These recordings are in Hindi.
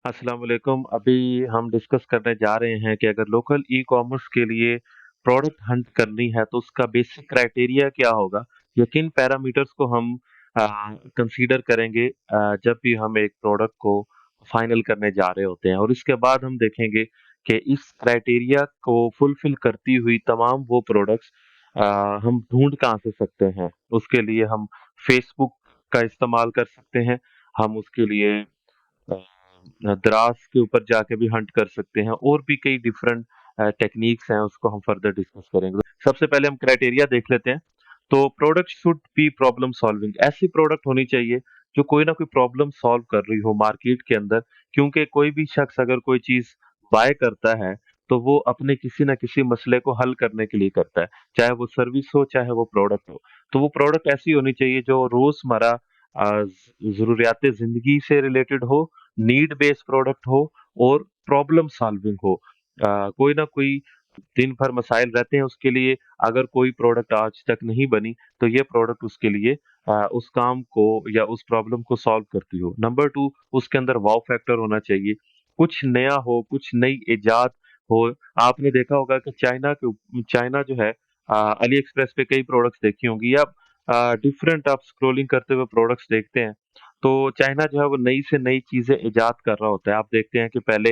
अस्सलाम वालेकुम। अभी हम डिस्कस करने जा रहे हैं कि अगर लोकल ई-कॉमर्स के लिए प्रोडक्ट हंट करनी है तो उसका बेसिक क्राइटेरिया क्या होगा? या किन पैरामीटर्स को हम कंसीडर करेंगे जब भी हम एक प्रोडक्ट को फाइनल करने जा रहे होते हैं। और इसके बाद हम देखेंगे कि इस क्राइटेरिया को फुलफिल करती हुई तमाम वो प्रोडक्ट्स हम ढूँढ कहाँ से सकते हैं। उसके लिए हम फेसबुक का इस्तेमाल कर सकते हैं। हम उसके लिए द्रास के ऊपर जाके भी हंट कर सकते हैं और भी कई डिफरेंट टेक्निक्स हैं उसको हम फर्दर डिस्कस करेंगे। तो सबसे पहले हम क्राइटेरिया देख लेते हैं। तो product should be problem solving. ऐसी प्रोडक्ट होनी चाहिए जो कोई ना कोई प्रॉब्लम सॉल्व कर रही हो मार्केट के अंदर, क्योंकि कोई भी शख्स अगर कोई चीज बाय करता है तो वो अपने किसी ना किसी मसले को हल करने के लिए करता है, चाहे वो सर्विस हो चाहे वो प्रोडक्ट हो। तो वो प्रोडक्ट ऐसी होनी चाहिए जो रोजमर्रा जरूरियात जिंदगी से रिलेटेड हो, नीड बेस्ड प्रोडक्ट हो और प्रॉब्लम सॉल्विंग हो। कोई ना कोई दिन भर मसाइल रहते हैं उसके लिए, अगर कोई प्रोडक्ट आज तक नहीं बनी तो ये प्रोडक्ट उसके लिए उस काम को या उस प्रॉब्लम को सॉल्व करती हो। नंबर 2, उसके अंदर वाव फैक्टर होना चाहिए। कुछ नया हो, कुछ नई इजाद हो। आपने देखा होगा कि चाइना जो है अली एक्सप्रेस पे कई प्रोडक्ट्स देखी होंगी या डिफरेंट आप स्क्रॉलिंग करते हुए प्रोडक्ट्स देखते हैं। तो चाइना जो है वो नई से नई चीजें इजाद कर रहा होता है। आप देखते हैं कि पहले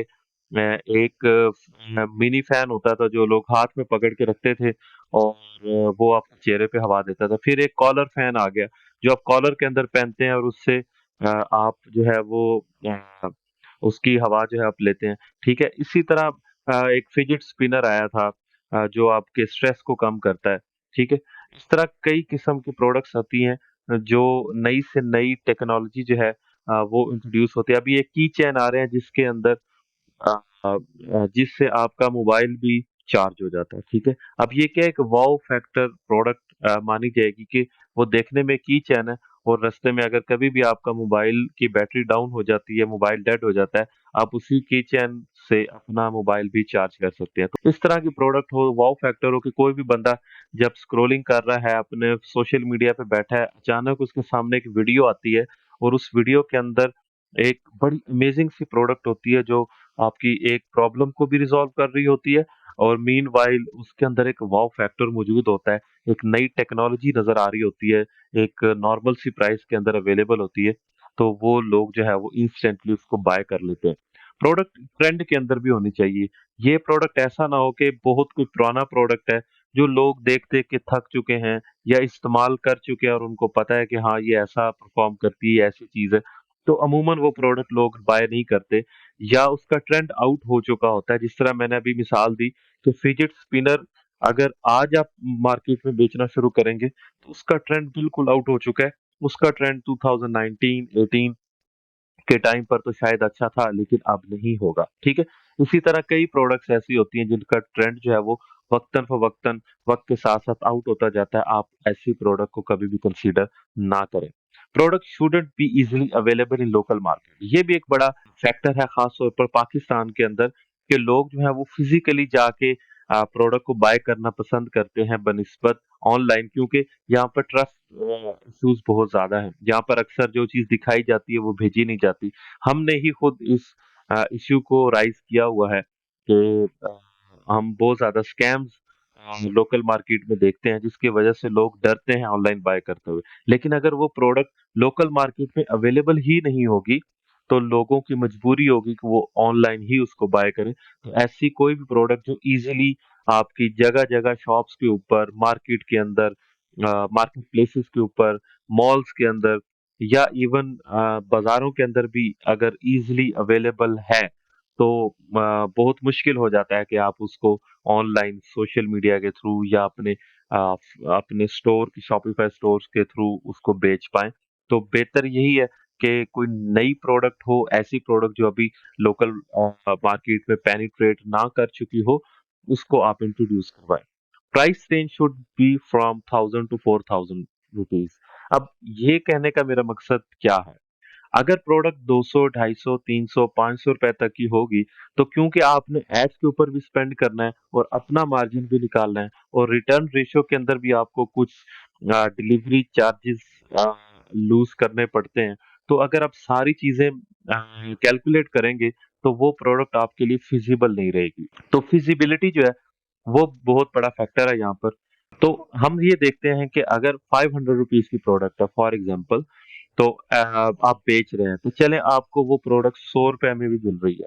एक मिनी फैन होता था जो लोग हाथ में पकड़ के रखते थे और वो आपके चेहरे पे हवा देता था। फिर एक कॉलर फैन आ गया जो आप कॉलर के अंदर पहनते हैं और उससे आप जो है वो उसकी हवा जो है आप लेते हैं। ठीक है, इसी तरह एक फिजिट स्पिनर आया था जो आपके स्ट्रेस को कम करता है। ठीक है, इस तरह कई किस्म की प्रोडक्ट्स आती हैं जो नई से नई टेक्नोलॉजी जो है वो इंट्रोड्यूस होती है। अभी एक की चेन आ रहे हैं जिसके अंदर जिससे आपका मोबाइल भी चार्ज हो जाता है। ठीक है, अब ये क्या एक वाव फैक्टर प्रोडक्ट मानी जाएगी कि वो देखने में की चैन है और रास्ते में अगर कभी भी आपका मोबाइल की बैटरी डाउन हो जाती है, मोबाइल डेड हो जाता है, आप उसी की चैन से अपना मोबाइल भी चार्ज कर सकते हैं। तो इस तरह की प्रोडक्ट हो, वाव फैक्टर हो कि कोई भी बंदा जब स्क्रॉलिंग कर रहा है, अपने सोशल मीडिया पे बैठा है, अचानक उसके सामने एक वीडियो आती है और उस वीडियो के अंदर एक बड़ी अमेजिंग सी प्रोडक्ट होती है जो आपकी एक प्रॉब्लम को भी रिज़ॉल्व कर रही होती है और मीनवाइल उसके अंदर एक वाव फैक्टर मौजूद होता है। एक नई टेक्नोलॉजी नज़र आ रही होती है, एक नॉर्मल सी प्राइस के अंदर अवेलेबल होती है, तो वो लोग जो है वो इंस्टेंटली उसको बाय कर लेते हैं। प्रोडक्ट ट्रेंड के अंदर भी होनी चाहिए। ये प्रोडक्ट ऐसा ना हो कि बहुत कोई पुराना प्रोडक्ट है, जो लोग देख-देख के थक चुके हैं या इस्तेमाल कर चुके हैं और उनको पता है कि हाँ, ये ऐसा परफ़ॉर्म करती है, ऐसी चीज़ है, तो अमूमन वो प्रोडक्ट लोग बाय नहीं करते। या उसका ट्रेंड आउट हो चुका होता है। जिस तरह मैंने अभी मिसाल दी कि फिजेट स्पिनर अगर आज आप मार्केट में बेचना शुरू करेंगे तो उसका ट्रेंड बिल्कुल आउट हो चुका है। उसका ट्रेंड 2019-18 के टाइम पर तो शायद अच्छा था लेकिन अब नहीं होगा। ठीक है? इसी तरह कई प्रोडक्ट्स ऐसी होती हैं जिनका ट्रेंड जो है वो वक्तन-फ़वक्तन वक़्त के साथ-साथ आउट होता जाता है। आप ऐसी प्रोडक्ट को कभी भी कंसीडर ना करें। Product shouldn't be easily available in local market. ये भी एक बड़ा फैक्टर है ख़ास तौर पर पाकिस्तान के अंदर कि लोग जो है वो फिज़िकली जाके प्रोडक्ट को बाय करना पसंद करते हैं बनिस्बत ऑनलाइन, क्योंकि यहाँ पर ट्रस्ट इश्यूज़ बहुत ज़्यादा हैं। यहाँ पर अक्सर जो चीज़ दिखाई जाती है वो भेजी नहीं जाती। हमने ही खुद इस इश्यू को राइज़ किया हुआ है कि हम बहुत ज़्यादा स्कैम्स लोकल मार्केट में देखते हैं जिसकी वजह से लोग डरते हैं ऑनलाइन बाय करते हुए। लेकिन अगर वो प्रोडक्ट लोकल मार्केट में अवेलेबल ही नहीं होगी, तो लोगों की मजबूरी होगी कि वो ऑनलाइन ही उसको बाय करें। तो ऐसी कोई भी प्रोडक्ट जो ईज़िली आपकी जगह-जगह शॉप्स के ऊपर, मार्केट के अंदर मार्केट प्लेसेस के ऊपर, मॉल्स के अंदर या इवन बाज़ारों के अंदर भी अगर ईज़िली अवेलेबल है, तो बहुत मुश्किल हो जाता है कि आप उसको ऑनलाइन सोशल मीडिया के थ्रू या अपने स्टोर की शॉपिफाई स्टोर्स के थ्रू उसको बेच पाएँ। तो बेहतर यही है कि कोई नई प्रोडक्ट हो, ऐसी प्रोडक्ट जो अभी लोकल मार्केट में पेनिट्रेट ना कर चुकी हो, उसको आप इंट्रोड्यूस करवाएँ। Price range should be from 1000 to 4000 rupees. अब ये कहने का मेरा मकसद क्या है? अगर प्रोडक्ट 200, 250, 300, 500 रुपए तक की होगी, तो क्योंकि आपने एड्स के ऊपर भी स्पेंड करना है और अपना मार्जिन भी निकालना है और रिटर्न रेशियो के अंदर भी आपको कुछ डिलीवरी चार्जेस लूज़ करने पड़ते हैं। तो अगर आप सारी चीज़ें कैलकुलेट करेंगे, तो वो प्रोडक्ट आपके लिए फिज़िबल नहीं रहेगी। तो फिज़िबिलिटी जो है, वो बहुत बड़ा फैक्टर है यहाँ पर। तो हम ये देखते हैं कि अगर ₹500 की प्रोडक्ट है फॉर एग्ज़ाम्पल, तो आप बेच रहे हैं, तो चलें आपको वो प्रोडक्ट ₹100 में भी मिल रही है।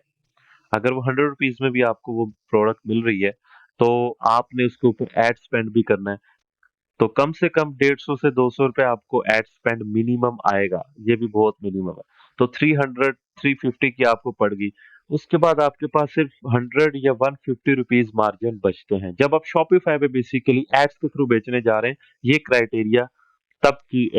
अगर वो ₹100 में भी आपको वो प्रोडक्ट मिल रही है, तो आपने उसके ऊपर एड स्पेंड भी करना है। तो कम से कम 150 से ₹200 आपको एड स्पेंड मिनिमम आएगा, ये भी बहुत मिनिमम है। तो 300 350 की आपको पड़ गई। उसके बाद आपके पास सिर्फ 100 या ₹150 मार्जिन बचते हैं। जब आप शॉपिफाई पे बेसिकली एड्स के थ्रू बेचने जा रहे हैं, ये क्राइटेरिया तब की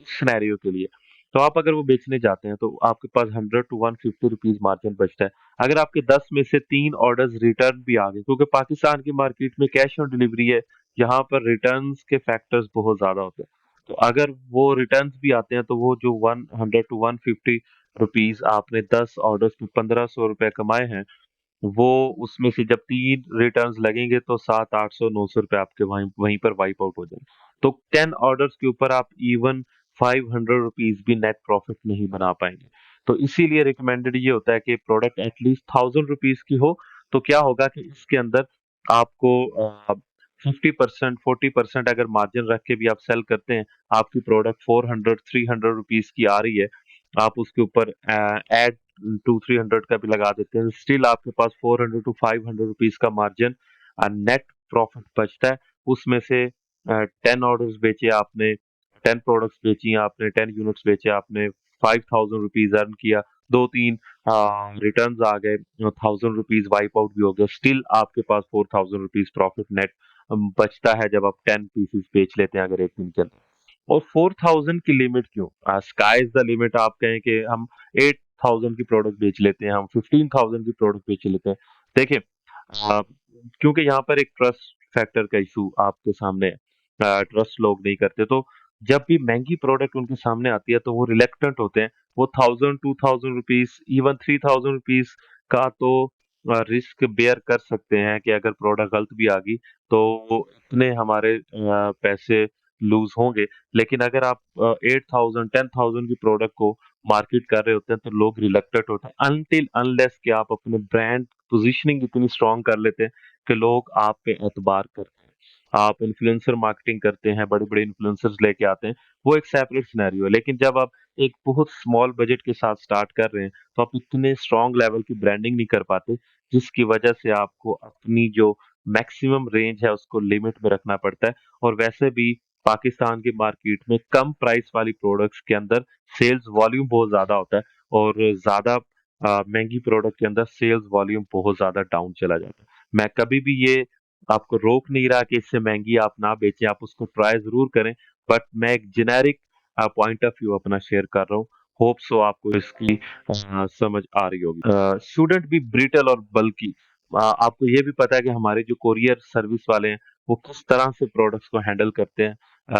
सिनेरियो के लिए। तो आप अगर वो बेचने जाते हैं, तो आपके पास 100 टू ₹150 मार्जिन बचता है। अगर आपके 10 में से 3 ऑर्डर्स रिटर्न भी आ गए, क्योंकि पाकिस्तान की मार्केट में कैश ऑन डिलीवरी है, यहाँ पर रिटर्न्स के फैक्टर्स बहुत ज़्यादा होते हैं। तो अगर वो रिटर्न्स भी आते हैं, तो वो जो 100 टू ₹150 आपने 10 ऑर्डर्स में ₹1500 कमाए हैं, वो उसमें से जब 3 रिटर्न्स लगेंगे, तो 700, 800, ₹900 आपके वहीं वहीं पर वाइप आउट हो जाएंगे। तो 10 ऑर्डर्स के ऊपर आप इवन ₹500 भी नेट प्रॉफिट नहीं बना पाएंगे। तो इसीलिए रिकमेंडेड ये होता है कि प्रोडक्ट एटलीस्ट ₹1000 की हो। तो क्या होगा कि इसके अंदर आपको 50% 40% अगर मार्जिन रख के भी आप सेल करते हैं, आपकी प्रोडक्ट 400 ₹300 की आ रही है, आप उसके ऊपर एड 200-300 का भी लगा देते हैं, स्टिल आपके पास 400 टू ₹500 का मार्जिन नेट प्रॉफिट बचता है। उसमें से 10 ऑर्डर्स बेचे आपने, 10 प्रोडक्ट्स बेची आपने, 10 यूनिट्स बेचे आपने, ₹5000 अर्न किया, 2-3 रिटर्न्स आ गए, ₹1000 वाइप आउट भी हो गया, स्टिल आपके पास ₹4000 प्रॉफिट नेट बचता है जब आप 10 पीसेस बेच लेते हैं अगर एक दिन के अंदर। और 4000 की लिमिट क्यों? Sky is the limit. आप कहें कि हम 8000 की प्रोडक्ट बेच लेते हैं, हम 15000 की प्रोडक्ट बेच लेते हैं। देखिए, क्योंकि यहाँ पर एक ट्रस्ट फैक्टर का इशू आपके सामने है, ट्रस्ट लोग नहीं करते, तो जब भी महंगी प्रोडक्ट उनके सामने आती है, तो वो रिलेक्टेंट होते हैं। वो 1000 2000 रुपीज, इवन 3000 रुपीज का तो रिस्क बेयर कर सकते हैं कि अगर प्रोडक्ट गलत भी आ गई, तो इतने हमारे पैसे लूज होंगे। लेकिन अगर आप 8000 10000 की प्रोडक्ट को मार्केट कर रहे होते हैं, तो लोग रिलक्टेंट होते हैं अनटिल अनलेस कि आप अपने ब्रांड पोजीशनिंग इतनी स्ट्रांग कर लेते हैं कि लोग आप पे एतबार करते हैं। आप इन्फ्लुएंसर मार्केटिंग करते हैं, बड़े-बड़े इन्फ्लुएंसर्स लेके आते हैं, वो एक सेपरेट सिनेरियो है। लेकिन जब आप एक बहुत स्मॉल बजट के साथ स्टार्ट कर रहे हैं, तो आप इतने स्ट्रांग लेवल की ब्रांडिंग नहीं कर पाते, जिसकी वजह से आपको अपनी जो मैक्सिमम रेंज है उसको लिमिट में रखना पड़ता है। और वैसे भी पाकिस्तान की मार्केट में कम प्राइस वाली प्रोडक्ट्स के अंदर सेल्स वॉल्यूम बहुत ज़्यादा होता है, और ज़्यादा महँगी प्रोडक्ट के अंदर सेल्स वॉल्यूम बहुत ज़्यादा डाउन चला जाता है। मैं कभी भी ये आपको रोक नहीं रहा कि इससे महँगी आप ना बेचें, आप उसको ट्राई ज़रूर करें, बट मैं एक जेनेरिक पॉइंट ऑफ व्यू अपना शेयर कर रहा हूँ। होप सो आपको इसकी समझ आ रही होगी। शूडंट बी ब्रिटल और बल्की। आपको ये भी पता है कि हमारे जो कोरियर सर्विस वाले हैं, वो किस तरह से प्रोडक्ट्स को हैंडल करते हैं। अ,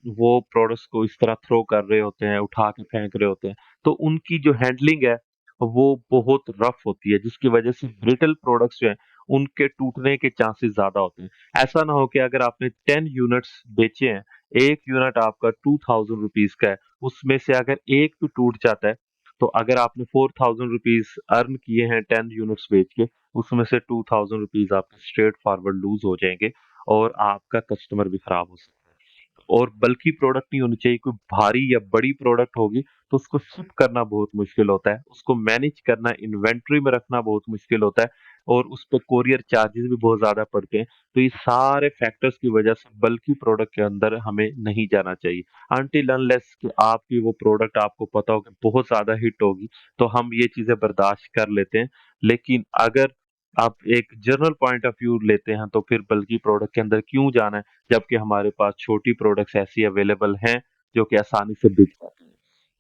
वो प्रोडक्ट्स को इस तरह थ्रो कर रहे होते हैं, उठा के फेंक रहे होते हैं, तो उनकी जो हैंडलिंग है, वो बहुत रफ होती है, जिसकी वजह से ब्रिटल प्रोडक्ट्स जो हैं, उनके टूटने के चांसेस ज़्यादा होते हैं। ऐसा ना हो कि अगर आपने 10 यूनिट्स बेचे हैं, 1 यूनिट आपका ₹2000 का है, उसमें से अगर 1 भी टूट जाता है, तो अगर आपने ₹4000 अर्न किए हैं 10 यूनिट्स बेच के, उसमें से ₹2000 आपके स्ट्रेट फॉरवर्ड लूज़ हो जाएँगे, और आपका कस्टमर भी खराब हो सकता है। और बल्की प्रोडक्ट नहीं होनी चाहिए, कोई भारी या बड़ी प्रोडक्ट होगी, तो उसको शिप करना बहुत मुश्किल होता है, उसको मैनेज करना, इन्वेंटरी में रखना बहुत मुश्किल होता है, और उस पे कोरियर चार्जेस भी बहुत ज़्यादा पड़ते हैं। तो ये सारे फैक्टर्स की वजह से बल्की प्रोडक्ट के अंदर हमें नहीं जाना चाहिए। अनटिल अनलेस कि आपकी वो प्रोडक्ट आपको पता हो कि बहुत ज़्यादा हिट होगी, तो हम ये चीज़ें बर्दाश्त कर लेते हैं। लेकिन अगर आप एक जनरल पॉइंट ऑफ व्यू लेते हैं, तो फिर बल्की प्रोडक्ट के अंदर क्यों जाना है, जबकि हमारे पास छोटी प्रोडक्ट्स ऐसी अवेलेबल हैं, जो कि आसानी से बिक जाती हैं।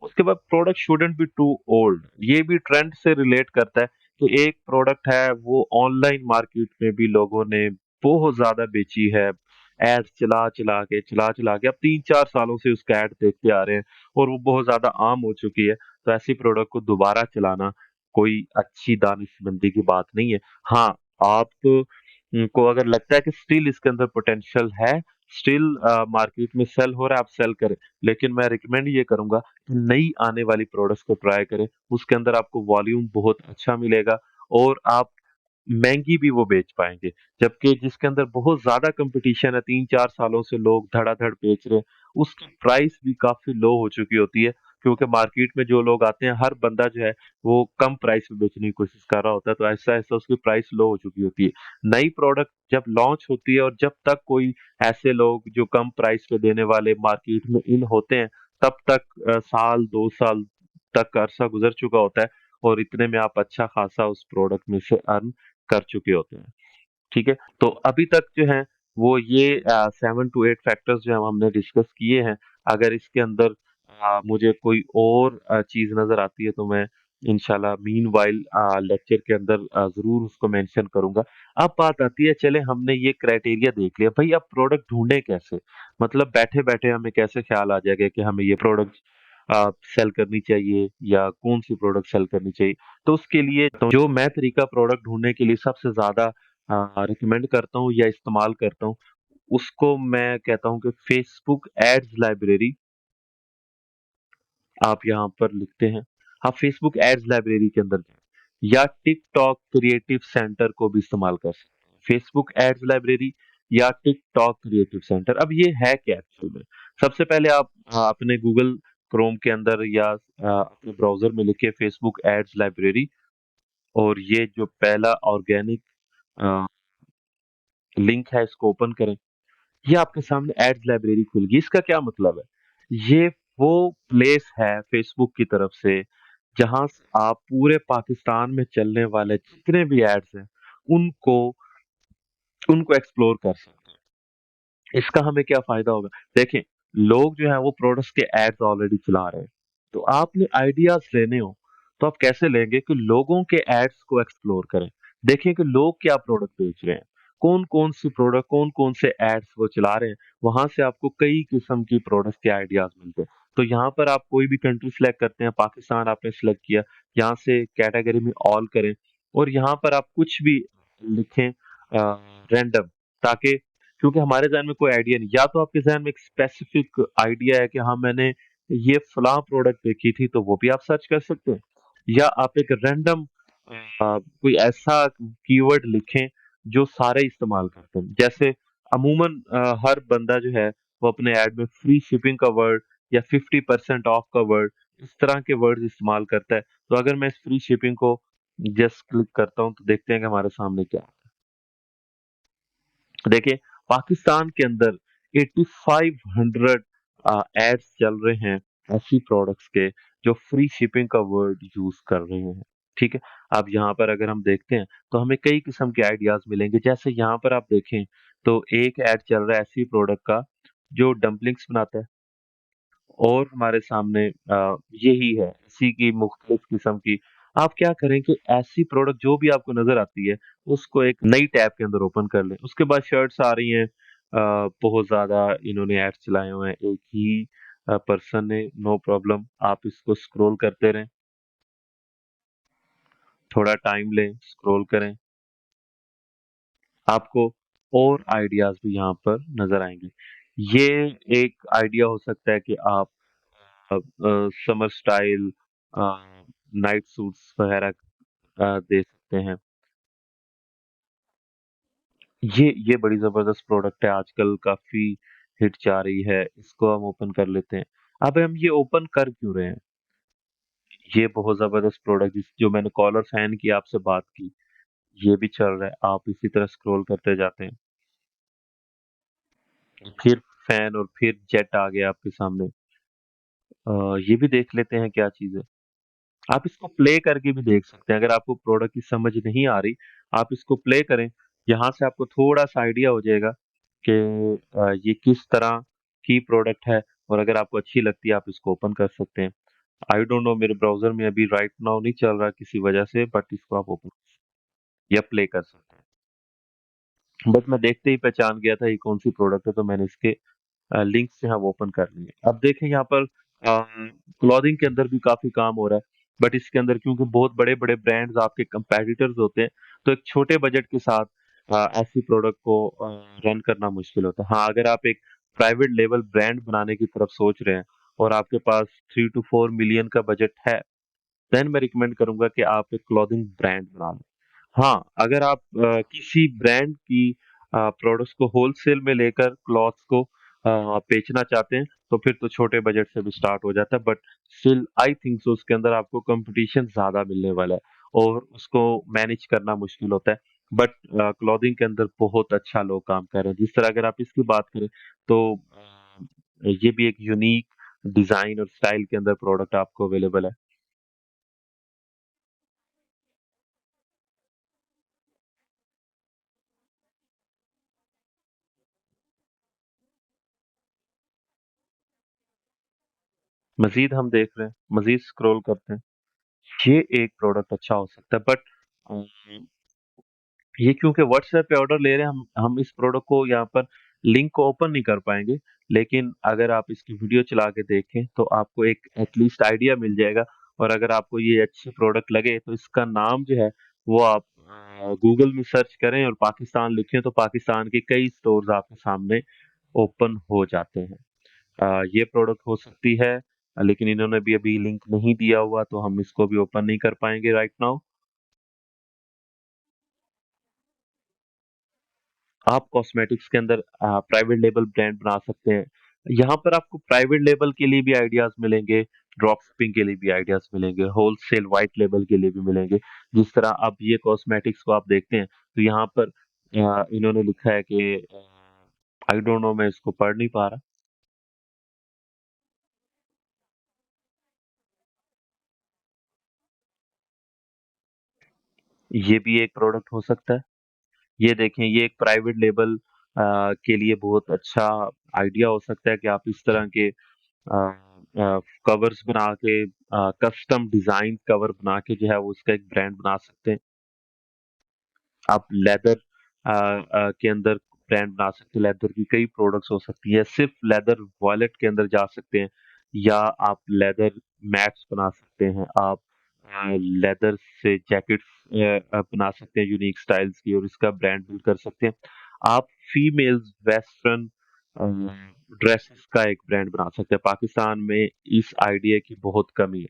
उसके बाद product shouldn't be too old. ये भी ट्रेंड से रिलेट करता है कि एक प्रोडक्ट है, वो ऑनलाइन मार्केट में भी लोगों ने बहुत ज़्यादा बेची है। एड चला-चला के अब 3-4 सालों से उसका एड देखते आ रहे हैं, और वो बहुत ज़्यादा आम हो चुकी है। तो ऐसी प्रोडक्ट को दोबारा चलाना कोई अच्छी दानिशमंदी की बात नहीं है। हाँ, आप को अगर लगता है कि स्टिल इसके अंदर पोटेंशियल है, स्टिल मार्केट में सेल हो रहा है, आप सेल करें। लेकिन मैं रिकमेंड ये करूंगा कि नई आने वाली प्रोडक्ट्स को ट्राई करें। उसके अंदर आपको वॉल्यूम बहुत अच्छा मिलेगा और आप महंगी भी वो बेच पाएंगे। जबकि जिसके अंदर बहुत ज्यादा कंपटीशन है, 3-4 सालों से लोग धड़ाधड़ बेच रहे हैं, उसकी प्राइस भी काफी लो हो चुकी होती है। क्योंकि मार्केट में जो लोग आते हैं, हर बंदा जो है वो कम प्राइस में बेचने की कोशिश कर रहा होता है, तो ऐसा ऐसा उसकी प्राइस लो हो चुकी होती है। नई प्रोडक्ट जब लॉन्च होती है और जब तक कोई ऐसे लोग जो कम प्राइस पे देने वाले मार्केट में इन होते हैं, तब तक साल 2 साल तक का अरसा गुजर चुका होता है और इतने में आप अच्छा खासा उस प्रोडक्ट में से अर्न कर चुके होते हैं। ठीक है, तो अभी तक जो है वो ये 7 to 8 फैक्टर्स जो है हमने डिस्कस किए हैं। अगर इसके अंदर मुझे कोई और चीज नजर आती है तो मैं इंशाल्लाह मीन वाइल लेक्चर के अंदर जरूर उसको मेंशन करूंगा। अब बात आती है, चले हमने ये क्राइटेरिया देख लिया भाई, अब प्रोडक्ट ढूंढे कैसे? मतलब बैठे बैठे हमें कैसे ख्याल आ जाएगा कि हमें ये प्रोडक्ट सेल करनी चाहिए या कौन सी प्रोडक्ट सेल करनी चाहिए? तो उसके लिए तो जो मैं तरीका प्रोडक्ट ढूंढने के लिए सबसे ज्यादा रिकमेंड करता हूँ या इस्तेमाल करता हूँ, उसको मैं कहता हूँ कि फेसबुक एड्स लाइब्रेरी आप यहाँ पर लिखते हैं। आप फेसबुक एड्स लाइब्रेरी के अंदर जाएं या टिकटॉक क्रिएटिव सेंटर को भी इस्तेमाल कर सकते हैं। फेसबुक एड्स लाइब्रेरी या टिकटॉक क्रिएटिव सेंटर, अब ये है क्या एक्चुअल में? सबसे पहले आप अपने गूगल क्रोम के अंदर या अपने ब्राउजर में लिखे फेसबुक एड्स लाइब्रेरी, और ये जो पहला ऑर्गेनिक लिंक है इसको ओपन करें। ये आपके सामने एड्स लाइब्रेरी खुल गई। इसका क्या मतलब है? ये वो प्लेस है फेसबुक की तरफ से जहां से आप पूरे पाकिस्तान में चलने वाले जितने भी एड्स हैं उनको उनको एक्सप्लोर कर सकते हैं। इसका हमें क्या फायदा होगा? देखें, लोग जो है वो प्रोडक्ट्स के एड्स ऑलरेडी चला रहे हैं, तो आपने आइडियाज लेने हो तो आप कैसे लेंगे कि लोगों के एड्स को एक्सप्लोर करें, देखें कि लोग क्या प्रोडक्ट बेच रहे हैं, कौन कौन सी प्रोडक्ट, कौन कौन से एड्स वो चला रहे हैं। वहां से आपको कई किस्म की प्रोडक्ट्स के आइडियाज मिलते हैं। तो यहाँ पर आप कोई भी कंट्री सिलेक्ट करते हैं, पाकिस्तान आपने सिलेक्ट किया, यहाँ से कैटेगरी में ऑल करें और यहाँ पर आप कुछ भी लिखें रैंडम, ताकि, क्योंकि हमारे ज़हन में कोई आइडिया नहीं, या तो आपके ज़हन में एक स्पेसिफिक आइडिया है कि हाँ मैंने ये फलां प्रोडक्ट देखी थी, तो वो भी आप सर्च कर सकते हैं, या आप एक रैंडम कोई ऐसा कीवर्ड लिखें जो सारे इस्तेमाल करते हैं। जैसे अमूमन हर बंदा जो है वो अपने ऐड में फ्री शिपिंग का वर्ड या 50% ऑफ का वर्ड, इस तरह के वर्ड्स इस्तेमाल करता है। तो अगर मैं इस फ्री शिपिंग को जस्ट क्लिक करता हूँ तो देखते हैं कि हमारे सामने क्या है। देखिए, पाकिस्तान के अंदर 8500 एड्स चल रहे हैं ऐसी प्रोडक्ट्स के जो फ्री शिपिंग का वर्ड यूज कर रहे हैं। ठीक है, अब यहाँ पर अगर हम देखते हैं तो हमें कई किस्म के आइडियाज मिलेंगे। जैसे यहाँ पर आप देखें तो एक ऐड चल रहा है ऐसी प्रोडक्ट का जो डम्पलिंग्स बनाता है, और हमारे सामने यही है इसी की मुख्तलिफ किस्म की। आप क्या करें कि ऐसी प्रोडक्ट जो भी आपको नजर आती है उसको एक नई टैब के अंदर ओपन कर लें। उसके बाद शर्ट्स आ रही हैं, बहुत ज्यादा इन्होंने एड्स चलाए हुए हैं एक ही पर्सन ने, नो प्रॉब्लम, आप इसको स्क्रॉल करते रहें, थोड़ा टाइम लें, स्क्रॉल करें, आपको और आइडियाज भी यहाँ पर नजर आएंगे। ये एक आइडिया हो सकता है कि आप समर स्टाइल नाइट सूट्स वगैरह दे सकते हैं। ये बड़ी जबरदस्त प्रोडक्ट है, आजकल काफी हिट जा रही है, इसको हम ओपन कर लेते हैं। अब हम ये ओपन कर क्यों रहे हैं? ये बहुत जबरदस्त प्रोडक्ट जो मैंने कॉलर फैन की आपसे बात की, ये भी चल रहा है। आप इसी तरह स्क्रॉल करते जाते हैं, फिर फैन और फिर जेट आ गया आपके सामने। ये भी देख लेते हैं क्या चीज है। आप इसको प्ले करके भी देख सकते हैं, अगर आपको प्रोडक्ट की समझ नहीं आ रही, आप इसको प्ले करें, यहाँ से आपको थोड़ा सा आइडिया हो जाएगा कि ये किस तरह की प्रोडक्ट है, और अगर आपको अच्छी लगती है आप इसको ओपन कर सकते हैं। आई डोंट नो, मेरे ब्राउजर में अभी राइट नाउ नहीं चल रहा किसी वजह से, बट इसको आप ओपन या प्ले कर सकते हैं। बट मैं देखते ही पहचान गया था ये कौन सी प्रोडक्ट है, तो मैंने इसके लिंक से हम ओपन कर लिए। अब देखें यहाँ पर क्लॉथिंग के अंदर भी काफी काम हो रहा है, बट इसके अंदर क्योंकि बहुत बड़े बड़े ब्रांड्स आपके कंपेटिटर्स होते हैं, तो एक छोटे बजट के साथ ऐसी प्रोडक्ट को रन करना मुश्किल होता है। हाँ, अगर आप एक प्राइवेट लेवल ब्रांड बनाने की तरफ सोच रहे हैं और आपके पास 3 to 4 मिलियन का बजट है, देन मैं रिकमेंड करूंगा कि आप एक क्लॉथिंग ब्रांड बना लें। हाँ, अगर आप किसी ब्रांड की प्रोडक्ट्स को होलसेल में लेकर क्लॉथ्स को बेचना चाहते हैं, तो फिर तो छोटे बजट से भी स्टार्ट हो जाता है, but still I think so उसके अंदर आपको कंपटीशन ज़्यादा मिलने वाला है और उसको मैनेज करना मुश्किल होता है। बट क्लॉथिंग के अंदर बहुत अच्छा लोग काम कर रहे हैं। जिस तरह अगर आप इसकी बात करें तो ये भी एक यूनिक डिज़ाइन और स्टाइल के अंदर प्रोडक्ट आपको अवेलेबल है। मज़ीद हम देख रहे हैं, मज़ीद स्क्रॉल करते हैं। ये एक प्रोडक्ट अच्छा हो सकता है, बट ये क्योंकि व्हाट्सएप पे ऑर्डर ले रहे हैं, हम इस प्रोडक्ट को यहाँ पर लिंक को ओपन नहीं कर पाएंगे। लेकिन अगर आप इसकी वीडियो चला के देखें तो आपको एक एटलीस्ट आइडिया मिल जाएगा। और अगर आपको ये अच्छी प्रोडक्ट लगे तो इसका नाम जो है वो आप गूगल में सर्च करें और पाकिस्तान लिखें तो पाकिस्तान के कई स्टोर्स आपके सामने ओपन हो जाते हैं। ये प्रोडक्ट हो सकती है, लेकिन इन्होंने भी अभी लिंक नहीं दिया हुआ तो हम इसको भी ओपन नहीं कर पाएंगे राइट नाउ। आप कॉस्मेटिक्स के अंदर प्राइवेट लेबल ब्रांड बना सकते हैं। यहाँ पर आपको प्राइवेट लेबल के लिए भी आइडियाज मिलेंगे, ड्रॉप शिपिंग के लिए भी आइडियाज मिलेंगे, होलसेल व्हाइट लेबल के लिए भी मिलेंगे। जिस तरह अब ये कॉस्मेटिक्स को आप देखते हैं तो यहाँ पर इन्होंने लिखा है कि आई डोंट नो, मैं इसको पढ़ नहीं पा रहा। ये भी एक प्रोडक्ट हो सकता है। ये देखें, ये एक प्राइवेट लेबल के लिए बहुत अच्छा आइडिया हो सकता है कि आप इस तरह के कवर्स बना के, कस्टम डिजाइन कवर बना के जो है वो उसका एक ब्रांड बना सकते हैं। आप लेदर के अंदर ब्रांड बना सकते हैं, लेदर की कई प्रोडक्ट्स हो सकती है, सिर्फ लेदर वॉलेट के अंदर जा सकते हैं, या आप लेदर मैट्स बना सकते हैं, आप लेदर से जैकेट्स बना सकते हैं यूनिक स्टाइल्स की और इसका ब्रांड बिल्ड कर सकते हैं। आप फीमेल्स वेस्टर्न ड्रेसेस का एक ब्रांड बना सकते हैं। पाकिस्तान में इस आइडिया की बहुत कमी है।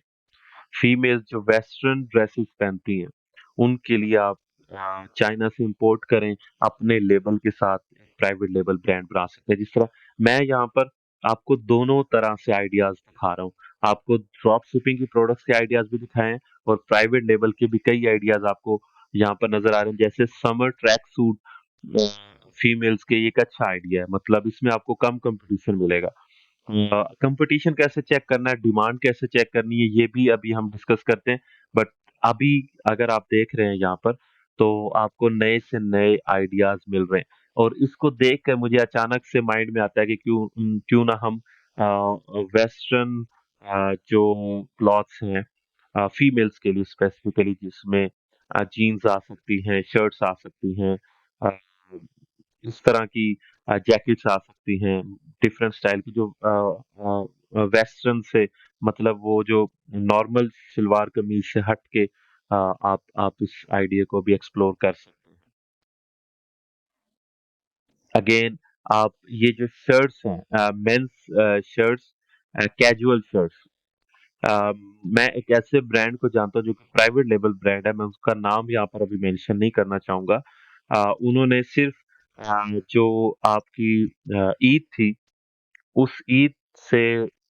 फीमेल्स जो वेस्टर्न ड्रेसेस पहनती हैं उनके लिए आप चाइना से इंपोर्ट करें, अपने लेबल के साथ प्राइवेट लेबल ब्रांड बना सकते हैं। जिस तरह मैं यहाँ पर आपको दोनों तरह से आइडियाज दिखा रहा हूँ। आपको ड्रॉप शिपिंग की प्रोडक्ट्स के आइडियाज भी दिखाए हैं और प्राइवेट लेबल के भी कई आइडियाज आपको यहाँ पर नजर आ रहे हैं। जैसे समर ट्रैक सूट फीमेल्स के, ये एक अच्छा आइडिया है, मतलब इसमें आपको कम कंपटीशन मिलेगा। कंपटीशन कैसे चेक करना है, डिमांड कैसे चेक करनी है, ये भी अभी हम डिस्कस करते हैं। बट अभी अगर आप देख रहे हैं यहाँ पर तो आपको नए से नए आइडियाज मिल रहे हैं और इसको देख कर मुझे अचानक से माइंड में आता है कि क्यों क्यों ना हम वेस्टर्न जो क्लॉथ्स हैं फीमेल्स के लिए स्पेसिफिकली, जिसमें जीन्स आ सकती हैं, शर्ट्स आ सकती हैं, इस तरह की जैकेट्स आ सकती हैं, डिफरेंट स्टाइल की जो वेस्टर्न से, मतलब वो जो नॉर्मल सलवार कमीज से हट के आप इस आइडिया को भी एक्सप्लोर कर सकते हैं। अगेन आप ये जो शर्ट्स हैं, मेंस शर्ट्स, कैजुअल शर्ट्स, मैं एक ऐसे ब्रांड को जानता हूँ जो कि प्राइवेट लेबल ब्रांड है, मैं उसका नाम यहाँ पर अभी मेंशन नहीं करना चाहूंगा। उन्होंने सिर्फ जो आपकी ईद थी, उस ईद से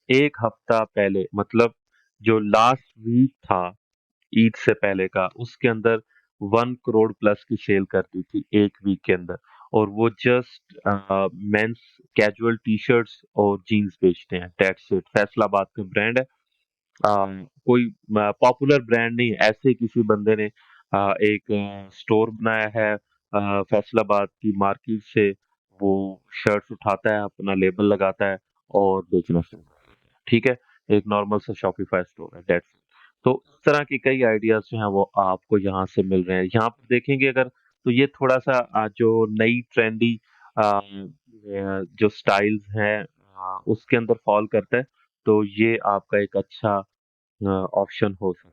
एक हफ्ता पहले, मतलब जो लास्ट वीक था ईद से पहले का, उसके अंदर 1 करोड़ प्लस की सेल कर दी थी एक वीक के अंदर। और वो just men's casual T shirts और जीन्स बेचते हैं, दैट्स इट। फैसलाबाद का ब्रांड है, कोई पॉपुलर ब्रांड नहीं, ऐसे ही किसी बंदे ने एक स्टोर बनाया है फैसलाबाद की मार्केट से। वो शर्ट्स उठाता है, अपना लेबल लगाता है और बेचना शुरू कर देता है। ठीक है, एक नॉर्मल सा शॉपिफाई स्टोर है, दैट्स इट। तो इस तरह के कई आइडियाज जो हैं वो आपको यहाँ से मिल रहे हैं। यहाँ पर देखेंगे अगर तो ये थोड़ा सा जो नई ट्रेंडी जो स्टाइल्स हैं उसके अंदर फॉल करता है, तो ये आपका एक अच्छा ऑप्शन हो सकता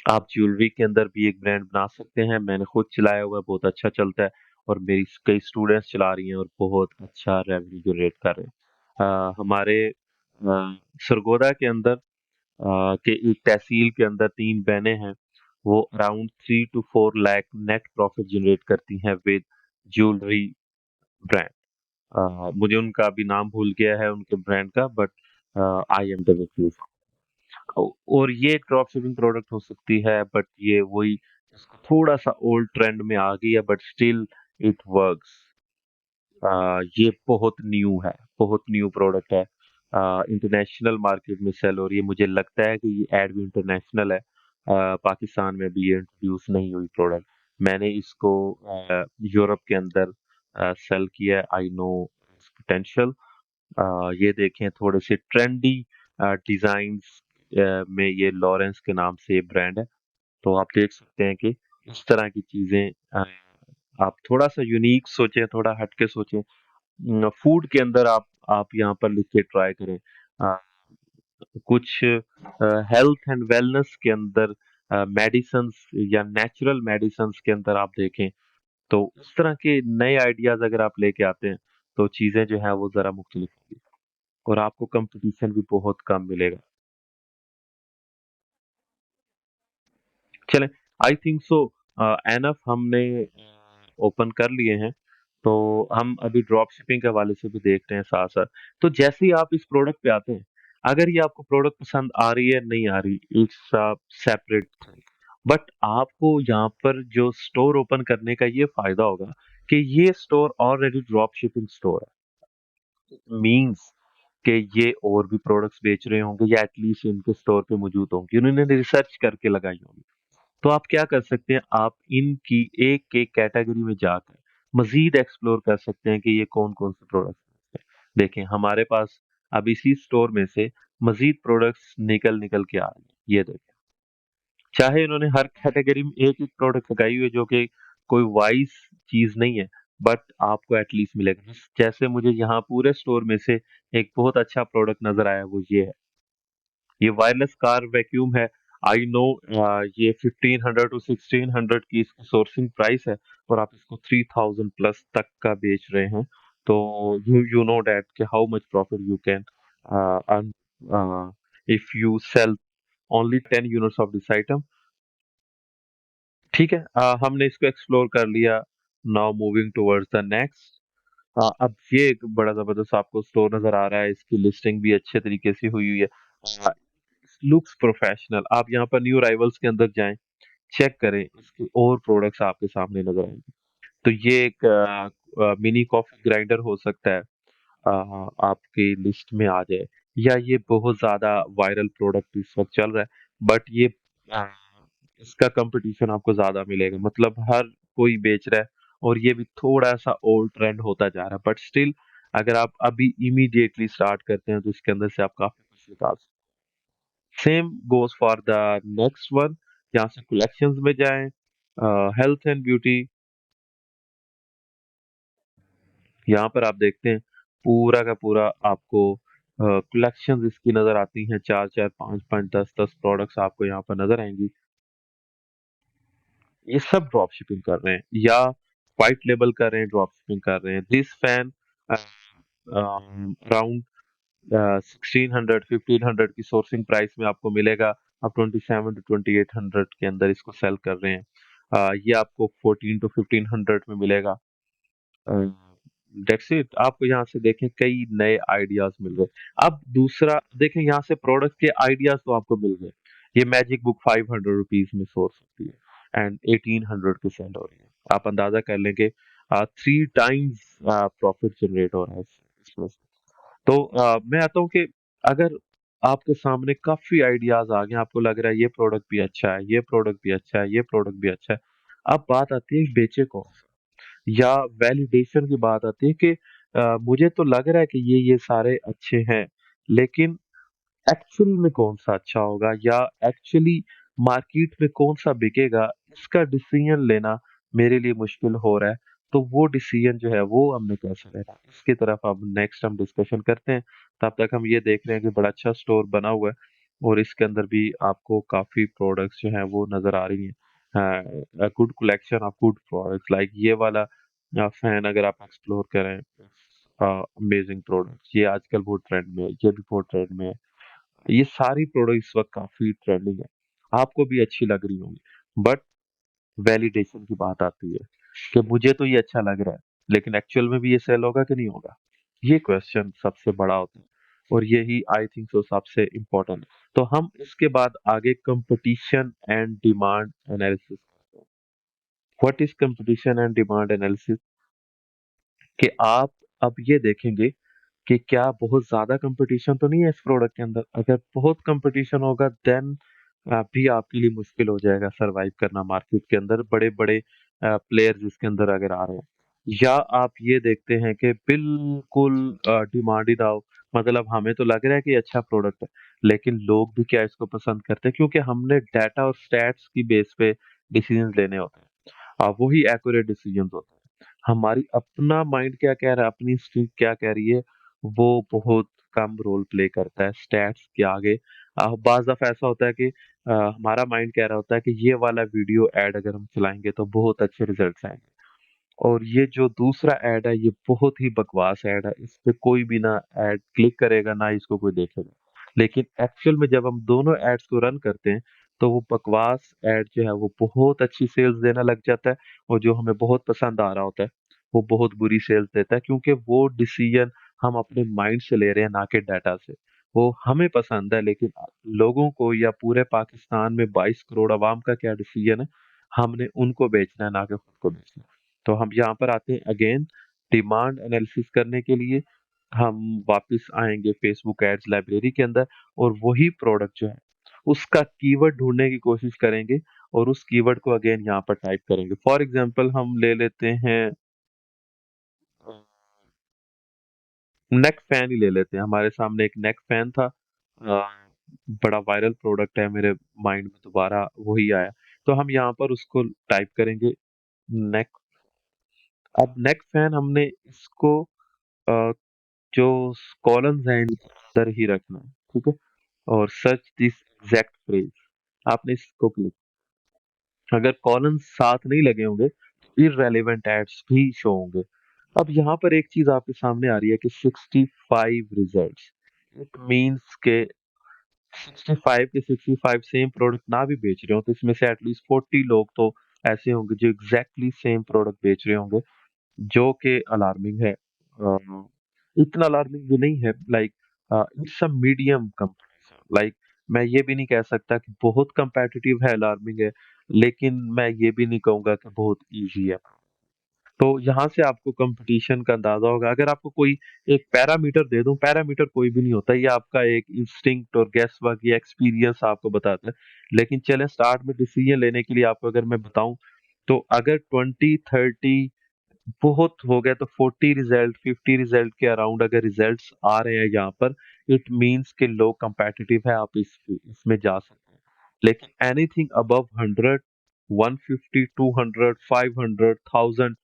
आप ज्वेलरी के अंदर भी एक ब्रांड बना सकते हैं। मैंने खुद चलाया हुआ है, बहुत अच्छा चलता है और मेरी कई स्टूडेंट्स चला रही हैं और बहुत अच्छा रेवेन्यू जनरेट कर रहे हैं। हमारे सरगोदा के अंदर के एक तहसील के अंदर 3 बहनें हैं, वो around 3 to 4 lakh net profit generate करती हैं विद ज्वेलरी ब्रांड। मुझे उनका अभी नाम भूल गया है उनके ब्रांड का, but I am the refuse. और ये एक ड्रॉप शिपिंग प्रोडक्ट हो सकती है, बट ये वही थोड़ा सा ओल्ड ट्रेंड में आ गई है, बट स्टिल इट वर्क्स। ये बहुत न्यू है, बहुत न्यू प्रोडक्ट है। इंटरनेशनल मार्केट में सेल हो रही है। मुझे लगता है कि ये एड भी इंटरनेशनल है। पाकिस्तान में भी ये इंट्रोड्यूस नहीं हुई प्रोडक्ट। मैंने इसको यूरोप के अंदर सेल किया है। I know potential. ये देखें, थोड़े से ट्रेंडी डिजाइन्स में ये लॉरेंस के नाम से ये ब्रांड है। तो आप देख सकते हैं कि इस तरह की चीजें आप थोड़ा सा यूनिक सोचें, थोड़ा हटके सोचें। फूड के अंदर आप यहाँ पर लिख के ट्राई करें। अ, कुछ हेल्थ एंड वेलनेस के अंदर मेडिसिन्स या नेचुरल मेडिसिन्स के अंदर आप देखें, तो इस तरह के नए आइडियाज अगर आप लेके आते हैं, तो चीजें जो है वो जरा मुख्तलिफ होगी और आपको कंपटीशन भी बहुत कम मिलेगा। चलें, आई थिंक सो एनफ हमने ओपन कर लिए हैं, तो हम अभी ड्रॉप शिपिंग के हवाले से भी देख रहे हैं साथ साथ। तो जैसे ही आप इस प्रोडक्ट पे आते हैं, अगर ये आपको प्रोडक्ट पसंद आ रही है नहीं आ रही, इट्स सेपरेट, बट आपको यहाँ पर जो स्टोर ओपन करने का ये फायदा होगा कि ये store already drop shipping store है। मींस कि ये और भी प्रोडक्ट्स बेच रहे होंगे या एटलीस्ट इनके स्टोर पे मौजूद होंगे, उन्होंने रिसर्च करके लगाई होंगी। तो आप क्या कर सकते हैं, आप इनकी एक एक कैटेगरी में जाकर मजीद एक्सप्लोर कर सकते हैं कि ये कौन कौन से प्रोडक्ट्स हैं। देखें, हमारे पास अब इसी स्टोर में से मजीद प्रोडक्ट्स निकल निकल के आ रहे हैं। ये देखें, चाहे इन्होंने हर कैटेगरी में एक एक प्रोडक्ट लगाई हुई है, जो कि कोई वाइज चीज नहीं है, बट आपको एटलीस्ट मिलेगा। जैसे मुझे यहाँ पूरे स्टोर में से एक बहुत अच्छा प्रोडक्ट नजर आया, वो ये है। ये वायरलेस कार वैक्यूम है। आई नो ये 1500 टू 1600 की इसकी सोर्सिंग प्राइस है और आप इसको 3000 प्लस तक का बेच रहे हैं। तो यू नो दैट कि how much profit you can earn if you sell only 10 units of this item. ठीक है, हमने इसको एक्सप्लोर कर लिया। Now moving towards the next. अब ये एक बड़ा जबरदस्त आपको स्टोर नजर आ रहा है, इसकी लिस्टिंग भी अच्छे तरीके से हुई हुई है। Looks professional. आप यहाँ पर न्यू राइवल्स के अंदर जाएं, चेक करें, इसके और प्रोडक्ट्स आपके सामने नजर आएंगे। तो ये एक मिनी कॉफी ग्राइंडर हो सकता है, आपकी लिस्ट में आ जाए, या ये बहुत ज्यादा वायरल प्रोडक्ट इस वक्त चल रहा है, बट ये अ, इसका कंपटीशन आपको ज्यादा मिलेगा। मतलब हर कोई बेच रहा है और ये भी थोड़ा सा ओल्ड ट्रेंड होता जा रहा है, बट स्टिल अगर आप अभी इमीडिएटली स्टार्ट करते हैं तो इसके अंदर से आप काफी कुछ निकाल सकते हैं। Same goes for the next one. यहाँ से कलेक्शंस में जाएं, हेल्थ एंड ब्यूटी। यहाँ पर आप देखते हैं पूरा का पूरा आपको कलेक्शंस इसकी नजर आती हैं। चार चार पांच पांच 10 10 प्रोडक्ट्स आपको यहाँ पर नजर आएंगी। ये सब ड्रॉप शिपिंग कर रहे हैं या व्हाइट लेबल कर रहे हैं, ड्रॉप शिपिंग कर रहे हैं। दिस फैन अराउंड 1600 1500 की सोर्सिंग प्राइस में आपको मिलेगा। आप 27 टू 2800 के अंदर इसको सेल कर रहे हैं। ये आपको 14 टू 1500 में मिलेगा। That's it. आपको यहाँ से देखें कई नए आइडियाज मिल गए। अब दूसरा देखें, यहाँ से प्रोडक्ट के आइडियाज तो आपको मिल गए। ये मैजिक बुक 500 रुपीज में सोर्स होती है एंड 1800 की सेल हो रही है। आप अंदाजा कर लेंगे 3 टाइम्स प्रॉफिट जनरेट हो रहा है इसमें से। तो मैं आता हूँ कि अगर आपके सामने काफी आइडियाज आ गए, आपको लग रहा है ये प्रोडक्ट भी अच्छा है, ये प्रोडक्ट भी अच्छा है, ये प्रोडक्ट भी अच्छा है, अब बात आती है बेचे कौन, या वैलिडेशन की बात आती है कि मुझे तो लग रहा है कि ये सारे अच्छे हैं, लेकिन एक्चुअल में कौन सा अच्छा होगा या एक्चुअली मार्केट में कौन सा बिकेगा, इसका डिसीजन लेना मेरे लिए मुश्किल हो रहा है। तो वो डिसीजन जो है वो हमने कैसे लेना, इसकी तरफ अब नेक्स्ट हम डिस्कशन करते हैं। तब तक हम ये देख रहे हैं कि बड़ा अच्छा स्टोर बना हुआ है। और इसके अंदर भी आपको काफ़ी प्रोडक्ट्स जो हैं वो नज़र आ रही हैं। Good collection of good products like ये वाला फैन अगर आप एक्सप्लोर करें, अमेजिंग प्रोडक्ट्स, ये आजकल बहुत ट्रेंड में है, ये भी बहुत ट्रेंड में है। ये सारी प्रोडक्ट इस वक्त काफ़ी ट्रेंडिंग है, आपको भी अच्छी लग रही होंगी। बट वैलिडेशन की बात आती है कि मुझे तो ये अच्छा लग रहा है, लेकिन एक्चुअल में भी ये सेल होगा कि नहीं होगा? ये क्वेश्चन सबसे बड़ा होता है और यही आई थिंक सो सबसे इम्पोर्टेंट है। तो हम इसके बाद आगे competition and demand analysis. What is competition and demand analysis? कि आप अब ये देखेंगे कि क्या बहुत ज्यादा कंपटीशन तो नहीं है इस प्रोडक्ट के अंदर। अगर बहुत कंपटीशन होगा देन भी आपके लिए मुश्किल हो जाएगा सरवाइव करना मार्केट के अंदर, बड़े बड़े प्लेयर्स इसके अंदर अगर आ रहे हैं। या आप ये देखते हैं कि बिल्कुल डिमांड ही ना हो, मतलब हमें तो लग रहा है कि अच्छा प्रोडक्ट है, लेकिन लोग भी क्या इसको पसंद करते हैं, क्योंकि हमने डाटा और स्टैट्स की बेस पे डिसीजन लेने होते हैं। वही एक्यूरेट डिसीजन होते हैं। हमारी अपना माइंड क्या कह रहा है, अपनी स्ट्रीक क्या कह रही है, वो बहुत कम रोल प्ले करता है स्टैट्स के आगे। बाज दफा ऐसा होता है कि हमारा माइंड कह रहा होता है कि ये वाला वीडियो एड अगर हम चलाएंगे तो बहुत अच्छे रिजल्ट्स आएंगे, और ये जो दूसरा ऐड है ये बहुत ही बकवास ऐड है, इस पे कोई भी ना ऐड क्लिक करेगा ना इसको कोई देखेगा। लेकिन एक्चुअल में जब हम दोनों एड्स को रन करते हैं तो वो बकवास ऐड जो है वो बहुत अच्छी सेल्स देना लग जाता है, और जो हमें बहुत पसंद आ रहा होता है वो बहुत बुरी सेल्स देता है, क्योंकि वो डिसीजन हम अपने माइंड से ले रहे हैं ना कि डाटा से। वो हमें पसंद है, लेकिन लोगों को या पूरे पाकिस्तान में 22 करोड़ आवाम का क्या डिसीजन है, हमने उनको बेचना है ना कि खुद को बेचना है। तो हम यहाँ पर आते हैं अगेन डिमांड एनालिसिस करने के लिए। हम वापस आएंगे फेसबुक एड्स लाइब्रेरी के अंदर, और वही प्रोडक्ट जो है उसका कीवर्ड ढूंढने की कोशिश करेंगे, और उस कीवर्ड को अगेन यहाँ पर टाइप करेंगे। फॉर एग्जांपल हम ले लेते हैं नेक फैन ही ले लेते हैं। हमारे सामने एक नेक फैन था, बड़ा वायरल प्रोडक्ट है, मेरे माइंड में दोबारा वही आया। तो हम यहाँ पर उसको टाइप करेंगे नेक। अब नेक फैन हमने इसको अ, जो कॉलम्स हैं इनके अंदर ही रखना है, ठीक है। और सर्च दिस एग्जैक्ट फ्रेज, आपने इसको क्लिक। अगर कॉलम्स साथ नहीं लगे होंगे तो इररेलेवेंट एड्स भी शो होंगे। अब यहाँ पर एक चीज आपके सामने आ रही है कि 65 रिजल्ट्स, इट मींस के 65 के 65 सेम प्रोडक्ट ना भी बेच रहे हो तो इसमें से एटलीस्ट 40 लोग तो ऐसे होंगे जो एग्जैक्टली सेम प्रोडक्ट बेच रहे होंगे, जो कि अलार्मिंग है। इतना अलार्मिंग भी नहीं है, like it's a medium competition. Like मैं ये भी नहीं कह सकता कि बहुत कंपेटिटिव है, अलार्मिंग है, लेकिन मैं ये भी नहीं कहूंगा कि बहुत इजी है। तो यहाँ से आपको कंपटीशन का अंदाजा होगा। अगर आपको कोई एक पैरामीटर दे दूं, पैरामीटर कोई भी नहीं होता, ये आपका एक इंस्टिंक्ट और गैस वर्क या एक्सपीरियंस आपको बताता है। लेकिन चलें स्टार्ट में डिसीजन लेने के लिए आपको अगर मैं बताऊं, तो अगर 20-30 बहुत हो गया तो 40 रिजल्ट, 50 रिजल्ट के अराउंड अगर रिजल्ट्स आ रहे हैं यहाँ पर, इट मींस कि लो competitive है, आप इसमें जा सकते हैं। लेकिन एनीथिंग अबव 100, 150, 200, 500, 1000,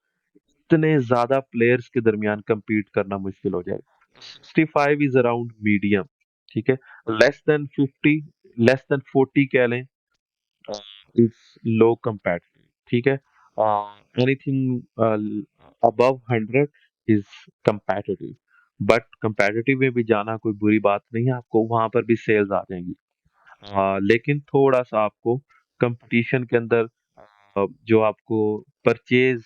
इतने ज्यादा प्लेयर्स के दरमियान compete करना मुश्किल हो जाएगा। 65 इज अराउंड मीडियम, ठीक है। लेस देन 50, लेस देन 40 कह लें, इट्स लो competitive, ठीक है। Anything above 100 is competitive, but competitive में भी जाना कोई बुरी बात नहीं है, आपको वहां पर भी सेल्स आ जाएंगी। लेकिन थोड़ा सा आपको कंपटीशन के अंदर जो आपको परचेज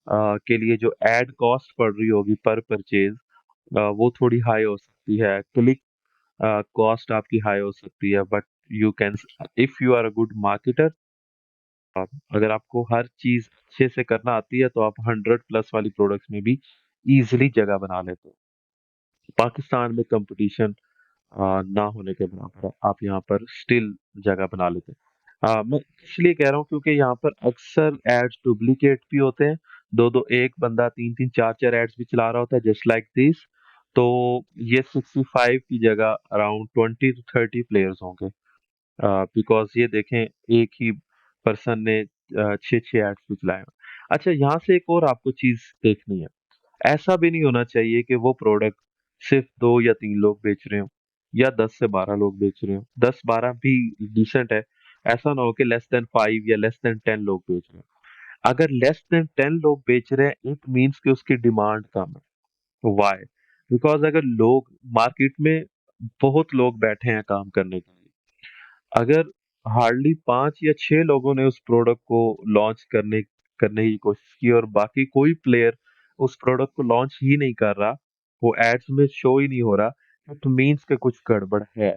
के लिए जो एड कॉस्ट पड़ रही होगी पर परचेज, वो थोड़ी हाई हो सकती है, क्लिक कॉस्ट आपकी हाई हो सकती है, but you can, if you are a good marketer, अगर आपको हर चीज अच्छे से करना आती है तो आप 100+ वाली प्रोडक्ट्स में भी इजीली जगह बना लेते हो। पाकिस्तान में कंपटीशन ना होने के बराबर है, आप यहाँ पर स्टिल जगह बना लेते हैं। मैं इसलिए कह रहा हूँ क्योंकि यहाँ पर अक्सर एड्स डुप्लीकेट भी होते हैं। दो दो एक बंदा तीन तीन चार चार एड्स भी चला रहा होता है जस्ट लाइक दिस। तो ये 65 की जगह अराउंड 20-30 प्लेयर्स होंगे, बिकॉज ये देखें एक ही पर्सन ने छः छः एड्स भी चलाए हैं। अच्छा, यहाँ से एक और आपको चीज देखनी है। ऐसा भी नहीं होना चाहिए कि वो प्रोडक्ट सिर्फ 2 या 3 लोग बेच रहे हो। या 10 से 12 लोग बेच रहे हो, 10-12 भी डिसेंट है। ऐसा ना हो कि लेस देन 5 या लेस देन 10 लोग बेच रहे हैं। अगर लेस देन 10 लोग बेच रहे हैं इट मीन्स कि उसकी डिमांड कम है। वाई? बिकॉज अगर लोग मार्केट में बहुत लोग बैठे हैं काम करने के लिए, अगर हार्डली 5 या 6 लोगों ने उस प्रोडक्ट को लॉन्च करने करने की कोशिश की और बाकी कोई प्लेयर उस प्रोडक्ट को लॉन्च ही नहीं कर रहा, वो एड्स में शो ही नहीं हो रहा, इट मीन्स के कुछ गड़बड़ है।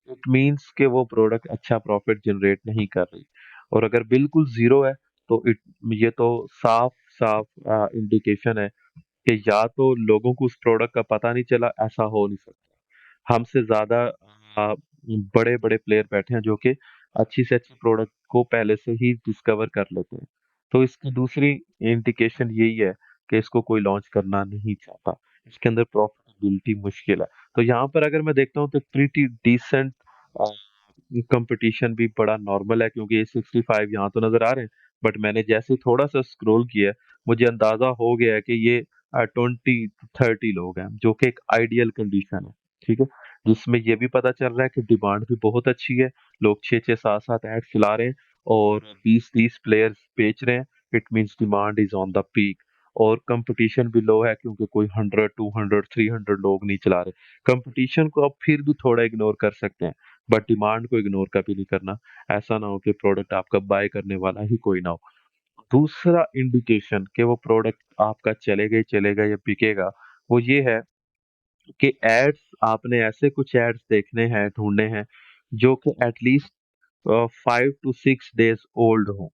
इट मीन्स के वो प्रोडक्ट अच्छा प्रॉफिट जनरेट नहीं कर रही। और अगर बिल्कुल जीरो है तो ये तो साफ साफ इंडिकेशन है कि या तो लोगों को उस प्रोडक्ट का पता नहीं चला, ऐसा हो नहीं सकता। हमसे ज्यादा बड़े बड़े प्लेयर बैठे हैं जो कि अच्छी से अच्छी प्रोडक्ट को पहले से ही डिस्कवर कर लेते हैं। तो इसकी दूसरी इंडिकेशन यही है कि इसको कोई लॉन्च करना नहीं चाहता, इसके अंदर प्रॉफिटेबिलिटी मुश्किल है। तो यहाँ पर अगर मैं देखता हूँ तो प्रीटी डिसेंट कंपटीशन भी बड़ा नॉर्मल है, क्योंकि A65 यहाँ तो नजर आ रहे हैं, बट मैंने जैसे ही थोड़ा सा स्क्रॉल किया मुझे अंदाजा हो गया है कि ये 20-30 लोग हैं, जो कि एक आइडियल कंडीशन है। ठीक है, जिसमें ये भी पता चल रहा है कि डिमांड भी बहुत अच्छी है, लोग 6-6 7-7 ऐड चला रहे हैं और 20-30 प्लेयर्स बेच रहे हैं। It means demand is on the peak. और कंपटीशन भी लो है, क्योंकि कोई 100 200 300 लोग नहीं चला रहे। कंपटीशन को आप फिर भी थोड़ा इग्नोर कर सकते हैं, बट डिमांड को इग्नोर कभी नहीं करना। ऐसा ना हो कि प्रोडक्ट आपका बाय करने वाला ही कोई ना हो। दूसरा इंडिकेशन कि वो प्रोडक्ट आपका चलेगा या बिकेगा, वो ये है कि एड्स, आपने ऐसे कुछ एड्स देखने हैं, ढूंढने हैं, जो कि एटलीस्ट 5 to 6 डेज ओल्ड हो।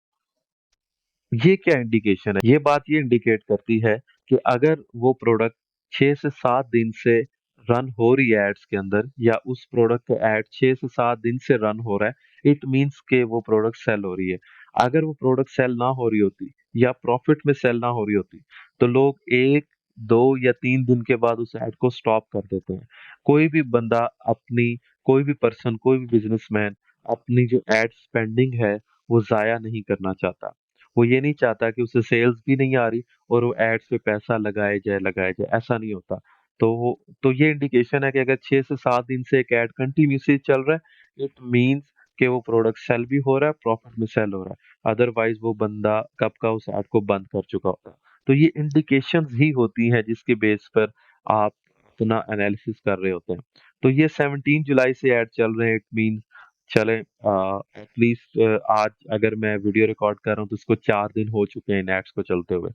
ये क्या इंडिकेशन है? ये बात ये इंडिकेट करती है कि अगर वो प्रोडक्ट 6 से 7 दिन से रन हो रही है एड्स के अंदर, या उस प्रोडक्ट का एड 6 से 7 दिन से रन हो रहा है, इट मीन्स के वो प्रोडक्ट सेल हो रही है। अगर वो प्रोडक्ट सेल ना हो रही होती या प्रॉफिट में सेल ना हो रही होती, तो लोग 1 2 या 3 दिन के बाद उस एड को स्टॉप कर देते हैं। कोई भी बंदा अपनी, कोई भी पर्सन, कोई भी बिजनेसमैन अपनी जो एड स्पेंडिंग है वो जाया नहीं करना चाहता। वो ये नहीं चाहता कि उसे सेल्स भी नहीं आ रही और वो एड्स पे पैसा लगाए जाए, ऐसा नहीं होता। तो ये इंडिकेशन है कि अगर 6 से 7 दिन से एक एड कंटिन्यूसली चल रहा है, इट मींस कि वो प्रोडक्ट सेल भी हो रहा है, प्रॉफिट में सेल हो रहा है। अदरवाइज वो बंदा कब का उस एड को बंद कर चुका होता है। तो ये इंडिकेशंस ही होती हैं जिसके बेस पर आप अपना एनालिसिस कर रहे होते हैं। तो ये 17 जुलाई से ऐड चल रहे हैं, इट मीन चले एटलीस्ट आज अगर मैं वीडियो रिकॉर्ड कर रहा हूँ तो इसको 4 दिन हो चुके हैं इन एड्स को चलते हुए।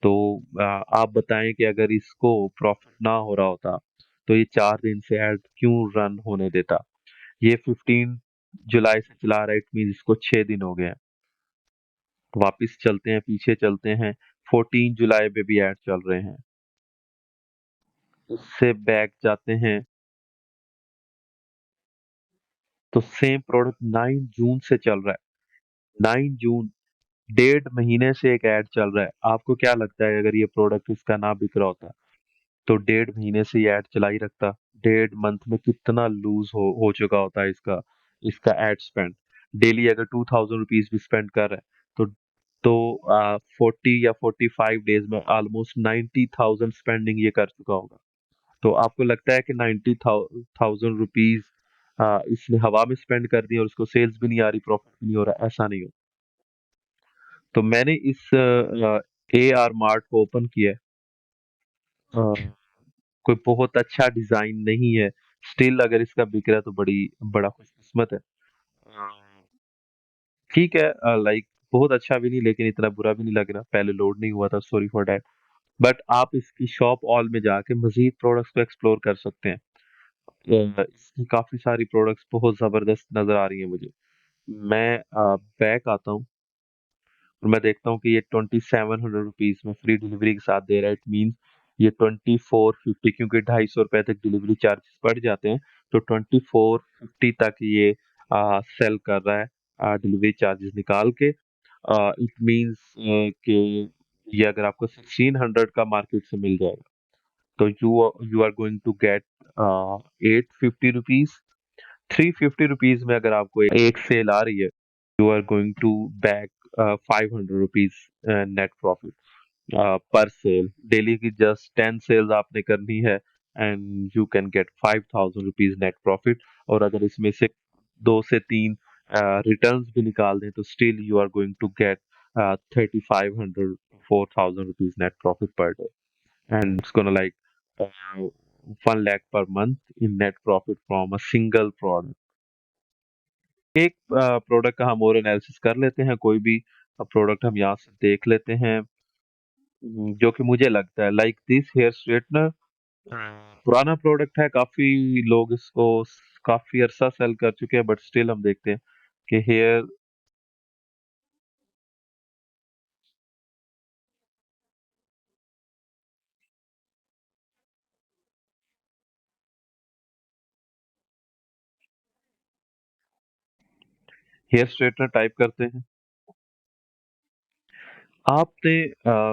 तो आप बताएं कि अगर इसको प्रॉफिट ना हो रहा होता तो ये 4 दिन से ऐड क्यों रन होने देता? ये 15 जुलाई से चला रहा है, इट मीन इसको 6 दिन हो गए हैं। वापिस चलते हैं, पीछे चलते हैं, 14 जुलाई पे भी ऐड चल रहे हैं। उससे बैक जाते हैं तो सेम प्रोडक्ट 9 जून से चल रहा है। 9 जून, 1.5 महीने से एक ऐड चल रहा है। आपको क्या लगता है अगर ये प्रोडक्ट इसका ना बिक रहा होता तो 1.5 महीने से ये ऐड चला ही रखता? 1.5 मंथ में कितना लूज हो चुका होता है इसका इसका एड स्पेंड। डेली अगर 2000 रुपीज भी स्पेंड कर रहा है तो 40 या 45 डेज में ऑलमोस्ट 90,000 स्पेंडिंग ये कर चुका होगा। तो आपको लगता है कि 90,000 रुपीज इसने हवा में स्पेंड कर दिए और उसको सेल्स भी नहीं आ रही, प्रॉफिट भी नहीं हो रहा? ऐसा नहीं हो। तो मैंने इस AR मार्ट को ओपन किया है। कोई बहुत अच्छा डिजाइन नहीं है, स्टिल अगर इसका बिक रहा है तो बड़ा खुशकिस्मत है। ठीक है, लाइक बहुत अच्छा भी नहीं लेकिन इतना बुरा भी नहीं लग रहा, पहले लोड नहीं हुआ था, सॉरी फॉर दैट। बट आप इसकी शॉप ऑल में जाके मजीद प्रोडक्ट्स को एक्सप्लोर कर सकते हैं। इसकी काफी सारी प्रोडक्ट्स बहुत जबरदस्त नजर आ रही है मुझे। मैं बैक आता हूँ और मैं देखता हूँ कि ये 2700 रुपीज में फ्री डिलीवरी के साथ दे रहा है। इट मीन ये 2450, क्योंकि 250 रुपए तक डिलीवरी चार्जेस बढ़ जाते हैं, तो 2450 तक ये सेल कर रहा है डिलीवरी चार्जेस निकाल के। इट मीन्स कि ये अगर आपको 1600 का मार्केट से मिल जाएगा तो you are going to get 850 rupees. 350 rupees में अगर आपको एक सेल आ रही है, you are going to back 500 rupees net profit per sale. Daily की जस्ट 10 सेल्स आपने करनी है and you can get 5000 rupees net profit. और अगर इसमें से 2 से 3 रिटर्न्स भी निकाल दें तो still you are going to get 3500 4000 rupees net profit per day, and it's gonna like uh, 1 lakh per month in net profit from a single product। एक प्रोडक्ट का हम और एनालिसिस कर लेते हैं, कोई भी प्रोडक्ट हम यहाँ से देख लेते हैं। जो कि मुझे लगता है लाइक दिस हेयर स्ट्रेटनर पुराना प्रोडक्ट है, काफी लोग इसको काफी अरसा सेल कर चुके हैं, बट स्टिल हम देखते हैं कि हेयर हेयर स्ट्रेटनर टाइप करते हैं। आपने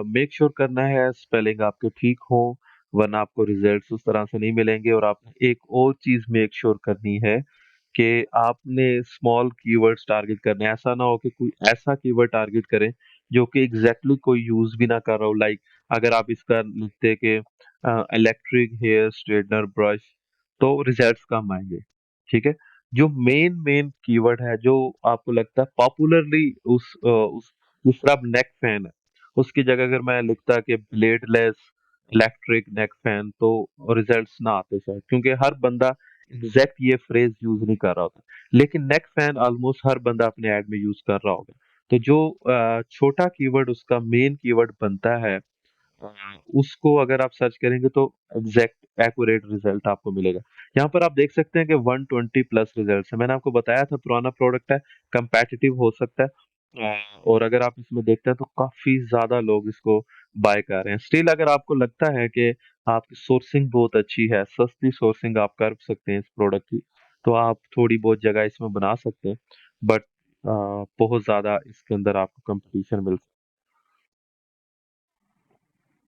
मेक श्योर करना है स्पेलिंग आपके ठीक हो, वरना आपको रिजल्ट्स उस तरह से नहीं मिलेंगे। और आपने एक और चीज मेक श्योर करनी है कि आपने स्मॉल कीवर्ड्स टारगेट करने हैं। ऐसा ना हो कि कोई ऐसा कीवर्ड टारगेट करें जो कि एग्जैक्टली कोई यूज भी ना कर रहा हो। लाइक अगर आप इसका लिखते कि इलेक्ट्रिक हेयर स्ट्रेटनर ब्रश, तो रिजल्ट्स कम आएंगे। ठीक है, जो मेन मेन कीवर्ड है जो आपको लगता है पॉपुलरली उस जिस तरह नेक फैन है, उसकी जगह अगर मैं लिखता कि ब्लेडलेस इलेक्ट्रिक नेक फैन, तो रिजल्ट्स ना आते शायद, क्योंकि हर बंदा एग्जैक्ट ये फ्रेज यूज नहीं कर रहा होता। लेकिन नेक फैन ऑलमोस्ट हर बंदा अपने ऐड में यूज कर रहा होगा। तो जो छोटा कीवर्ड उसका मेन कीवर्ड बनता है, उसको अगर आप सर्च करेंगे तो एग्जैक्ट एक्यूरेट रिजल्ट आपको मिलेगा। यहाँ पर आप देख सकते हैं कि 120 प्लस रिजल्ट है। मैंने आपको बताया था पुराना प्रोडक्ट है, कंपेटिटिव हो सकता है। और अगर आप इसमें देखते हैं तो काफी ज्यादा लोग इसको बाय कर रहे हैं। स्टिल अगर आपको लगता है कि आपकी सोर्सिंग बहुत अच्छी है, सस्ती सोर्सिंग आप कर सकते हैं इस प्रोडक्ट की, तो आप थोड़ी बहुत जगह इसमें बना सकते हैं। बट बहुत ज्यादा इसके अंदर आपको कंपटीशन मिल सकता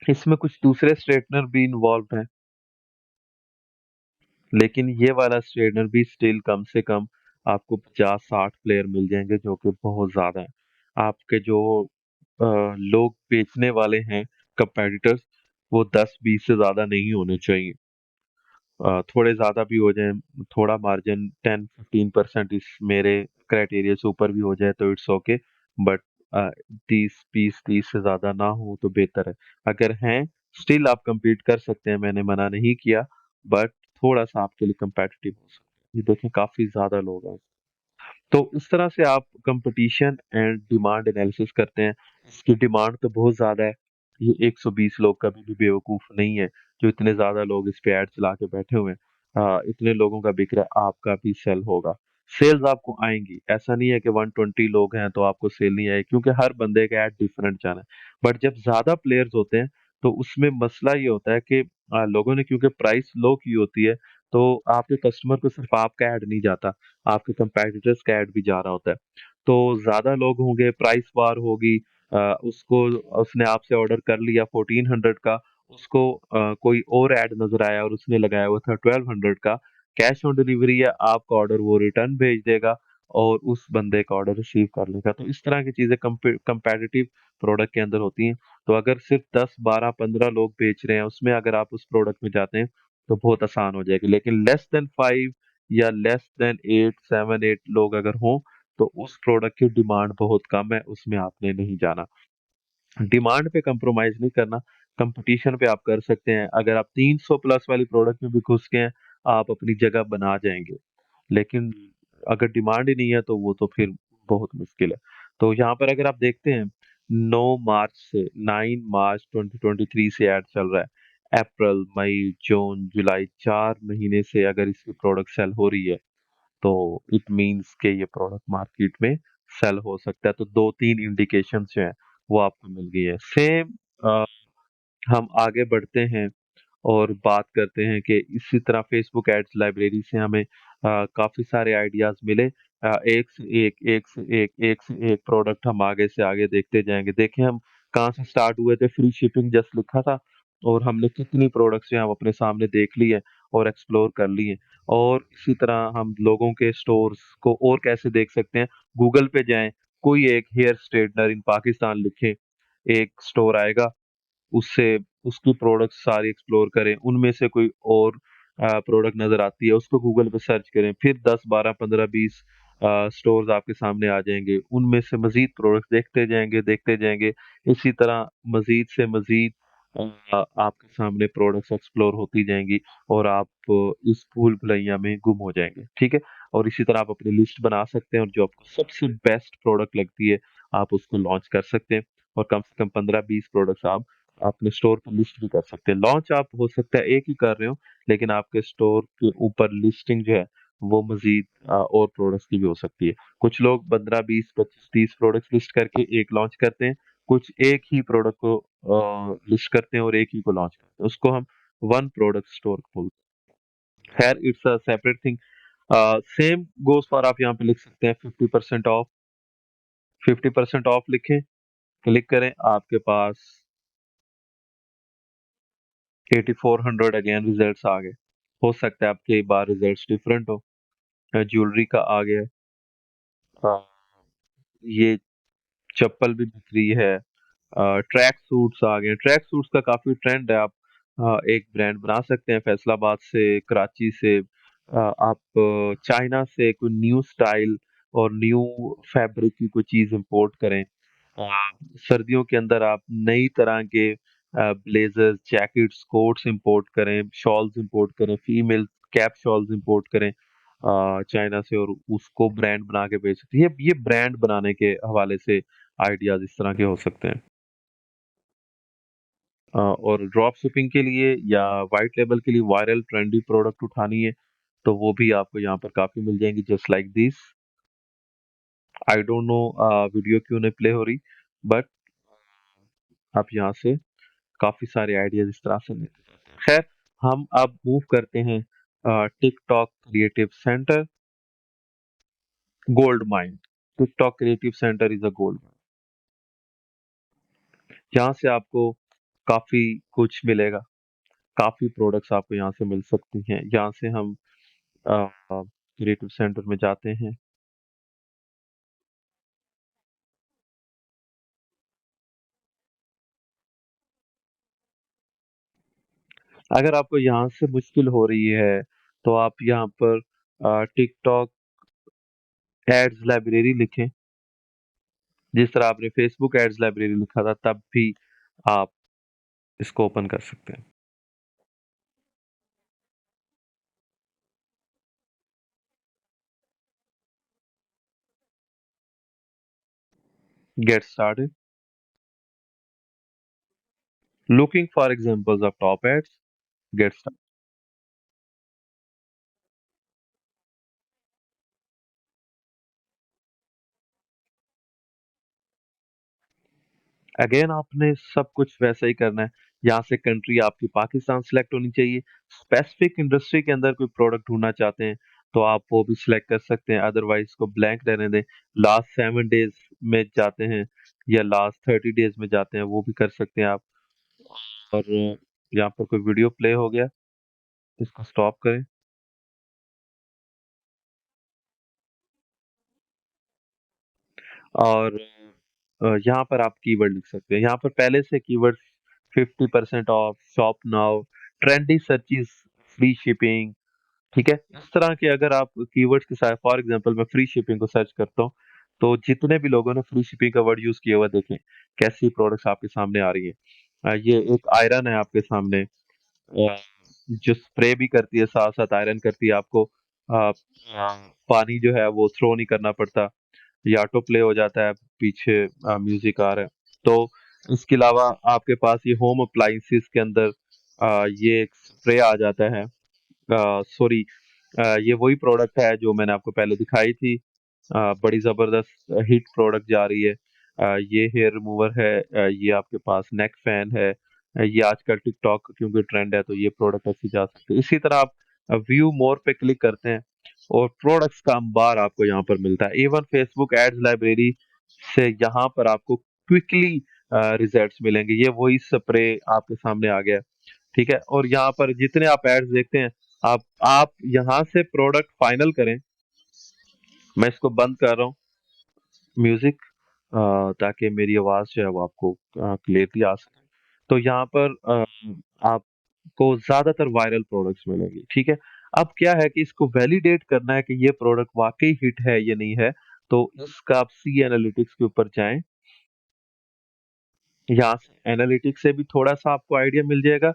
है। इसमें कुछ दूसरे स्ट्रेटनर भी इन्वॉल्व हैं, लेकिन ये वाला स्ट्रेटनर भी स्टिल कम से कम आपको 50-60 प्लेयर मिल जाएंगे, जो कि बहुत ज्यादा है। आपके जो लोग बेचने वाले हैं, कंपेटिटर्स, वो 10-20 से ज्यादा नहीं होने चाहिए। थोड़े ज्यादा भी हो जाए, थोड़ा मार्जिन 10-15% इस मेरे क्राइटेरिया से ऊपर भी हो जाए तो इट्स ओके। बट 30 से ज्यादा ना हो तो बेहतर है। अगर हैं, स्टिल आप compete कर सकते हैं, मैंने मना नहीं किया, बट थोड़ा सा आपके लिए competitive हो सकता है। ये देखें काफी ज्यादा लोग हैं। तो इस तरह से आप कंपटीशन एंड डिमांड एनालिसिस करते हैं। इसकी डिमांड तो बहुत ज्यादा है, ये 120 लोग कभी भी बेवकूफ नहीं है जो इतने ज्यादा लोग इस पे ऐड चला के बैठे हुए हैं। इतने लोगों का बिक रहा है, आपका भी सेल होगा। सेल्स आपको आएंगी, ऐसा नहीं है कि 120 लोग हैं तो आपको सेल नहीं आएगी, क्योंकि हर बंदे का ऐड डिफरेंट जाना है। बट जब ज्यादा प्लेयर्स होते हैं तो उसमें मसला ये होता है कि लोगों ने क्योंकि प्राइस लो की होती है, तो आपके कस्टमर को सिर्फ आपका ऐड नहीं जाता, आपके कंपेटिटर्स का ऐड भी जा रहा होता है। तो ज्यादा लोग होंगे, प्राइस वार होगी। उसको उसने आपसे ऑर्डर कर लिया 1400 का, उसको कोई और ऐड नजर आया और उसने लगाया हुआ था 1200 का। कैश ऑन डिलीवरी है, आपका ऑर्डर वो रिटर्न भेज देगा और उस बंदे का ऑर्डर रिसीव कर लेगा। तो इस तरह की चीजें कंपेटिटिव प्रोडक्ट के अंदर होती हैं। तो अगर सिर्फ 10, 12, 15 लोग बेच रहे हैं, उसमें अगर आप उस प्रोडक्ट में जाते हैं तो बहुत आसान हो जाएगी। लेकिन लेस देन 5 या लेस देन 8, 7, 8 लोग अगर हों, तो उस प्रोडक्ट की डिमांड बहुत कम है, उसमें आपने नहीं जाना। डिमांड पे कंप्रोमाइज नहीं करना, कंपटीशन पे आप कर सकते हैं। अगर आप 300 प्लस वाली प्रोडक्ट में भी घुस गए हैं, आप अपनी जगह बना जाएंगे। लेकिन अगर डिमांड ही नहीं है तो वो तो फिर बहुत मुश्किल है। तो यहाँ पर अगर आप देखते हैं, 9 मार्च से 9 मार्च 2023 से ऐड चल रहा है। अप्रैल, मई, जून, जुलाई, 4 महीने से अगर इसकी प्रोडक्ट सेल हो रही है, तो इट मींस कि ये प्रोडक्ट मार्केट में सेल हो सकता है। तो 2-3 इंडिकेशन जो है वो आपको मिल गई है। सेम हम आगे बढ़ते हैं और बात करते हैं कि इसी तरह फेसबुक एड्स लाइब्रेरी से हमें काफी सारे आइडियाज मिले। एक से एक, एक से एक, एक से एक प्रोडक्ट हम आगे से आगे देखते जाएंगे। देखें हम कहाँ से स्टार्ट हुए थे, फ्री शिपिंग जस्ट लिखा था, और हमने कितनी प्रोडक्ट्स जो है हम अपने सामने देख ली है और एक्सप्लोर कर ली है। और इसी तरह हम लोगों के स्टोर्स को और कैसे देख सकते हैं। गूगल पे जाएं, कोई एक हेयर स्ट्रेटनर इन पाकिस्तान लिखें, एक स्टोर आएगा। उससे उसकी प्रोडक्ट सारी एक्सप्लोर करें, उनमें से कोई और प्रोडक्ट नज़र आती है, उसको गूगल पे सर्च करें, फिर 10, 12, 15, 20 स्टोर्स आपके सामने आ जाएँगे, उनमें से मज़ीद प्रोडक्ट देखते जाएँगे, इसी तरह मज़ीद से मज़ीद आपके सामने प्रोडक्ट्स एक्सप्लोर होती जाएँगी और आप इस भूल-भुलैया में गुम हो जाएँगे, ठीक है? और इसी तरह आप अपनी लिस्ट बना सकते हैं और जो आपको सबसे बेस्ट प्रोडक्ट लगती है, आप उसको लॉन्च कर सकते हैं और कम से कम 15-20 प्रोडक्ट्स आप अपने स्टोर पे लिस्ट भी कर सकते हैं। लॉन्च आप हो सकता है एक ही कर रहे हो, लेकिन आपके स्टोर के ऊपर लिस्टिंग जो है, वो मज़ीद और प्रोडक्ट्स की भी हो सकती है। कुछ लोग 15, 20, 25, 30 प्रोडक्ट्स लिस्ट करके एक लॉन्च करते हैं, कुछ एक ही प्रोडक्ट को लिस्ट करते हैं और एक ही को लॉन्च करते हैं। उसको हम वन प्रोडक्ट स्टोर बोलते हैं। खैर it's a separate thing. Same goes for आप यहाँ पे लिख सकते हैं 50% ऑफ लिखें, क्लिक करें, आपके पास 8400 अगेन रिजल्ट्स आ गए। हो सकता है आपके बार रिजल्ट्स डिफरेंट हो। ज्वेलरी का आ गया। हाँ। ये चप्पल भी बिक रही है। ट्रैक सूट्स आ गए। ट्रैक सूट्स का काफी ट्रेंड है। आप एक ब्रांड बना सकते हैं फैसलाबाद से, कराची से। आप चाइना से कोई न्यू स्टाइल और न्यू फैब्रिक की कोई चीज इंपोर्ट करें। सर्दियों के अंदर आप नई तरह के ब्लेजर्स, जैकेट्स, कोट्स इंपोर्ट करें, शॉल्स इंपोर्ट करें, फीमेल कैप शॉल्स इंपोर्ट करें चाइना से और उसको ब्रांड बना के बेच सकते हैं। ये ब्रांड बनाने के हवाले से आइडियाज इस तरह के हो सकते हैं। और ड्रॉप शिपिंग के लिए या वाइट लेबल के लिए वायरल ट्रेंडी प्रोडक्ट उठानी है तो वो भी आपको यहाँ पर काफी मिल जाएंगी, just like this. I don't know video क्यों नहीं प्ले हो रही, बट आप यहाँ से काफी सारे आइडियाज इस तरह से लेते जाते हैं। खैर, हम अब मूव करते हैं TikTok creative centre, gold mind. TikTok creative centre is a gold, यहाँ से आपको काफी कुछ मिलेगा। काफी प्रोडक्ट्स आपको यहाँ से मिल सकती हैं। यहाँ से हम क्रिएटिव सेंटर में जाते हैं। अगर आपको यहाँ से मुश्किल हो रही है तो आप यहाँ पर टिकटॉक एड्स लाइब्रेरी लिखें। जिस तरह आपने फेसबुक एड्स लाइब्रेरी लिखा था, तब भी आप इसको ओपन कर सकते हैं। Get started, looking for examples of top ads, get started. Again आपने सब कुछ वैसा ही करना है। यहाँ से कंट्री आपकी पाकिस्तान सिलेक्ट होनी चाहिए। स्पेसिफिक इंडस्ट्री के अंदर कोई प्रोडक्ट ढूंढना चाहते हैं तो आप वो भी सिलेक्ट कर सकते हैं, अदरवाइज इसको ब्लैंक रहने दें। लास्ट 7 डेज में जाते हैं या लास्ट 30 डेज में जाते हैं, वो भी कर सकते हैं आप। और यहाँ पर कोई वीडियो प्ले हो गया, इसको स्टॉप करें। और यहाँ पर आप कीवर्ड लिख सकते हैं। यहाँ पर पहले से keyword 50% of, shop now, trendy searches, free shipping, ठीक है? इस तरह के अगर आप कीवर्ड्स के साथ, फॉर एग्जांपल मैं फ्री शिपिंग को सर्च करता हूँ, तो जितने भी लोगों ने फ्री शिपिंग का वर्ड यूज़ किया हुआ देखें, कैसी प्रोडक्ट्स आपके सामने आ रही है। ये एक आयरन है आपके सामने, जो स्प्रे भी करती है, साथ-साथ आयरन करती है। आपको पानी जो है वो थ्रो नहीं करना पड़ता। ये ऑटो प्ले हो जाता है, पीछे म्यूजिक आ रहा है। तो इसके अलावा आपके पास ये होम अप्लायंसेस के अंदर ये एक स्प्रे आ जाता है। सॉरी, ये वही प्रोडक्ट है जो मैंने आपको पहले दिखाई थी। बड़ी जबरदस्त हिट प्रोडक्ट जा रही है। ये हेयर रिमूवर है। ये आपके पास नेक फैन है। ये आजकल टिकटॉक क्योंकि ट्रेंड है तो ये प्रोडक्ट ऐसे जा सकते हैं। इसी तरह आप व्यू मोर पे क्लिक करते हैं और प्रोडक्ट्स का अंबार आपको यहाँ पर मिलता है। इवन फेसबुक एड्स लाइब्रेरी से यहाँ पर आपको क्विकली रिजल्ट्स मिलेंगे। ये वही स्प्रे आपके सामने आ गया, ठीक है? और यहाँ पर जितने आप एड्स देखते हैं, आप यहाँ से प्रोडक्ट फाइनल करें। मैं इसको बंद कर रहा हूँ म्यूजिक, ताकि मेरी आवाज जो है वो आपको क्लियरली आ सके। तो यहाँ पर आपको ज़्यादातर वायरल प्रोडक्ट्स मिलेंगे, ठीक है? अब क्या है कि इसको वैलिडेट करना है कि ये प्रोडक्ट वाक़ई हिट है या नहीं है, तो इसका आप सी एनालिटिक्स के ऊपर जाएँ। यहाँ से एनालिटिक्स से भी थोड़ा-सा आपको आइडिया मिल जाएगा।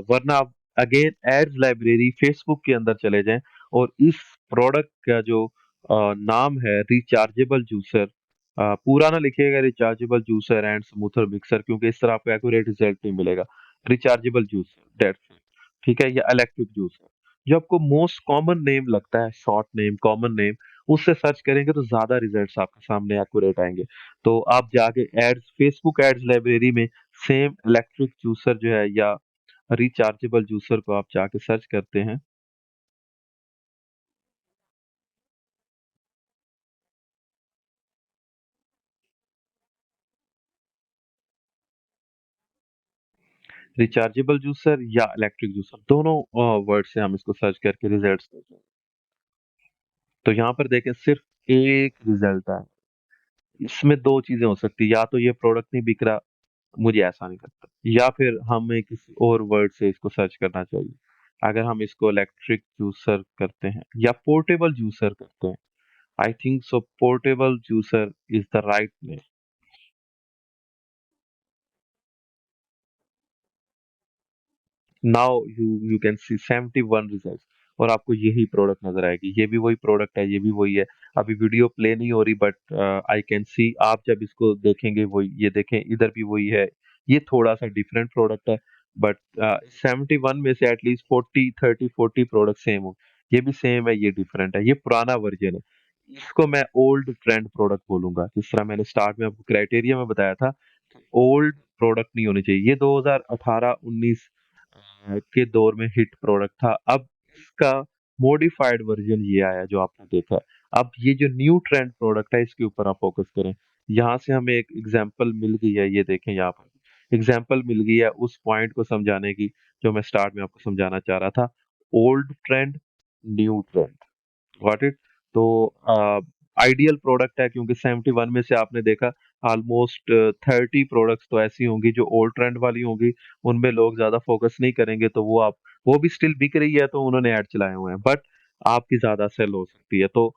वरना आप अगेन एड्स लाइब्रेरी फेसबुक के अंदर चले जाएँ और इस प्रोडक्ट का जो नाम है रिचार्जेबल जूसर, पूरा ना लिखिएगा rechargeable juicer and smoother mixer, क्योंकि इस तरह आपको एक्यूरेट रिजल्ट नहीं मिलेगा। रिचार्जेबल जूसर दैट्स इट, ठीक है? या इलेक्ट्रिक जूसर। जो आपको मोस्ट कॉमन नेम लगता है, शॉर्ट नेम, कॉमन नेम, उससे सर्च करेंगे तो ज़्यादा रिजल्ट्स आपके सामने एक्यूरेट आएँगे। तो आप जाके एड्स फेसबुक एड्स लाइब्रेरी में सेम इलेक्ट्रिक जूसर जो है या रिचार्जेबल जूसर को आप जाके सर्च करते हैं। रिचार्जेबल जूसर या इलेक्ट्रिक जूसर दोनों वर्ड से हम इसको सर्च करके रिजल्ट्स देते हैं। तो यहाँ पर देखें सिर्फ एक रिजल्ट है। इसमें दो चीजें हो सकती है, या तो ये प्रोडक्ट नहीं बिक रहा, मुझे ऐसा नहीं लगता, या फिर हमें किसी और वर्ड से इसको सर्च करना चाहिए। अगर हम इसको इलेक्ट्रिक जूसर करते हैं या पोर्टेबल जूसर करते हैं, I think so portable juicer is the right name. Now you can see 71 results और आपको यही प्रोडक्ट नजर आएगी। ये भी वही प्रोडक्ट है, ये भी वही है। अभी वीडियो प्ले नहीं हो रही, बट आई कैन सी, आप जब इसको देखेंगे वो ये देखें, इधर भी वही है। ये थोड़ा सा डिफरेंट प्रोडक्ट है, बट 71 में से एटलीस्ट 40 30 40 प्रोडक्ट सेम हो। ये भी सेम है, ये डिफरेंट है, ये पुराना वर्जन है। इसको मैं ओल्ड ट्रेंड प्रोडक्ट बोलूंगा। जिस तरह मैंने स्टार्ट में आपको क्राइटेरिया में बताया था, ओल्ड प्रोडक्ट नहीं होनी चाहिए। ये 2018-19 के दौर में हिट प्रोडक्ट था। अब इसका मॉडिफाइड वर्जन ये आया जो आपने देखा। अब ये जो न्यू ट्रेंड प्रोडक्ट है, इसके ऊपर आप फोकस करें। यहाँ से हमें एक एग्जांपल मिल गई है, ये देखें यहाँ पर एग्जांपल मिल गई है उस पॉइंट को समझाने की जो मैं स्टार्ट में आपको समझाना चाह रहा था। Old trend, new trend, got it? तो आइडियल प्रोडक्ट है, क्योंकि 71 में से आपने देखा ऑलमोस्ट 30 प्रोडक्ट्स तो ऐसी होंगी जो ओल्ड ट्रेंड वाली होंगी। उनमें लोग ज्यादा फोकस नहीं करेंगे, तो वो भी स्टिल बिक रही है, तो उन्होंने ऐड चलाए हुए हैं, बट आपकी ज्यादा सेल हो सकती है। तो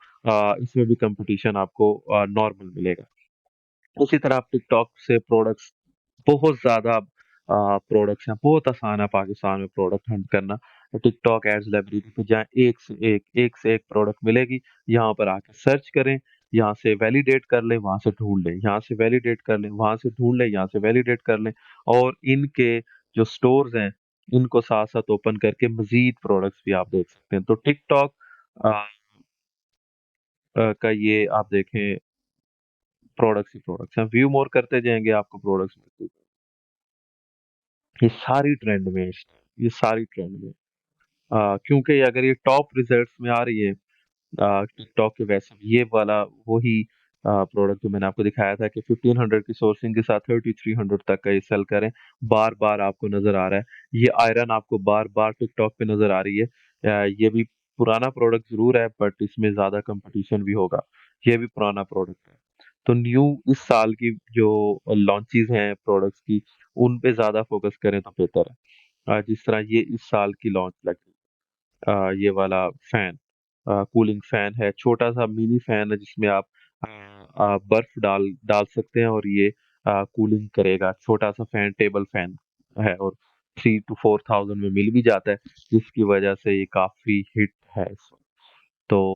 इसमें भी कंपटीशन आपको नॉर्मल मिलेगा। उसी तरह आप टिकटॉक से प्रोडक्ट्स, बहुत ज़्यादा प्रोडक्ट्स हैं, बहुत आसान है पाकिस्तान में प्रोडक्ट हंट करना। टिकटॉक एड्स लाइब्रेरी पे जाएँ, एक से एक प्रोडक्ट मिलेगी। यहाँ पर आके सर्च करें, यहाँ से वैलिडेट कर लें, वहाँ से ढूँढ लें, यहाँ से वैलिडेट कर लें, वहाँ से ढूँढ लें, यहाँ से वैलिडेट कर लें, और इनके जो स्टोर्स हैं, इनको साथ-साथ ओपन करके मज़ीद प्रोडक्ट्स भी आप देख सकते हैं। तो टिकटॉक अ का ये आप देखें, प्रोडक्ट्स ही प्रोडक्ट्स हैं। व्यू मोर करते जाएँगे, आपको प्रोडक्ट्स मिलते जाएँगे। ये सारी ट्रेंड में है ये सारी ट्रेंड में। क्योंकि अगर ये टॉप रिजल्ट्स में आ रही है टिकटॉक के, वैसे भी ये वाला वही प्रोडक्ट जो मैंने आपको दिखाया था कि 1500 की सोर्सिंग के साथ 3300 तक का ये सेल करें, बार बार आपको नजर आ रहा है। ये आयरन आपको बार बार टिकटॉक पे नजर आ रही है। ये भी पुराना प्रोडक्ट जरूर है, बट इसमें ज्यादा कंपटीशन भी होगा। ये भी पुराना प्रोडक्ट है। तो न्यू इस साल की जो लॉन्चेस हैं प्रोडक्ट्स की, उन पे ज्यादा फोकस करें तो बेहतर है। जिस तरह ये इस साल की लॉन्च लगी, ये वाला फैन, कूलिंग फैन है, छोटा सा मिनी फैन है जिसमें आप बर्फ डाल डाल सकते हैं और ये कूलिंग करेगा। छोटा सा फैन, टेबल फैन है, और 3 to 4 thousand में मिल भी जाता है, जिसकी वजह से ये काफी हिट है इस वक्त। तो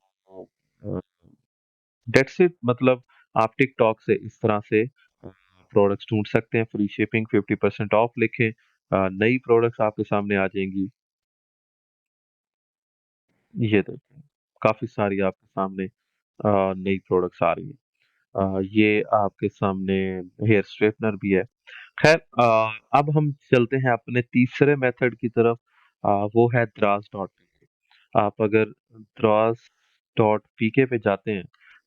दैट्स इट, मतलब आप टिकटॉक से इस तरह से प्रोडक्ट्स ढूंढ सकते हैं। फ्री शिपिंग, 50% ऑफ लिखें, नई प्रोडक्ट्स आपके सामने आ जाएंगी। ये देखें, काफी सारी आपके सामने नई प्रोडक्ट्स आ रही हैं। ये आपके सामने हेयर स्ट्रेटनर भी है। खैर, अब हम चलते हैं अपने तीसरे मेथड की तरफ। वो है द्रास डॉट। आप अगर द्रास डॉट पीके पे जाते हैं,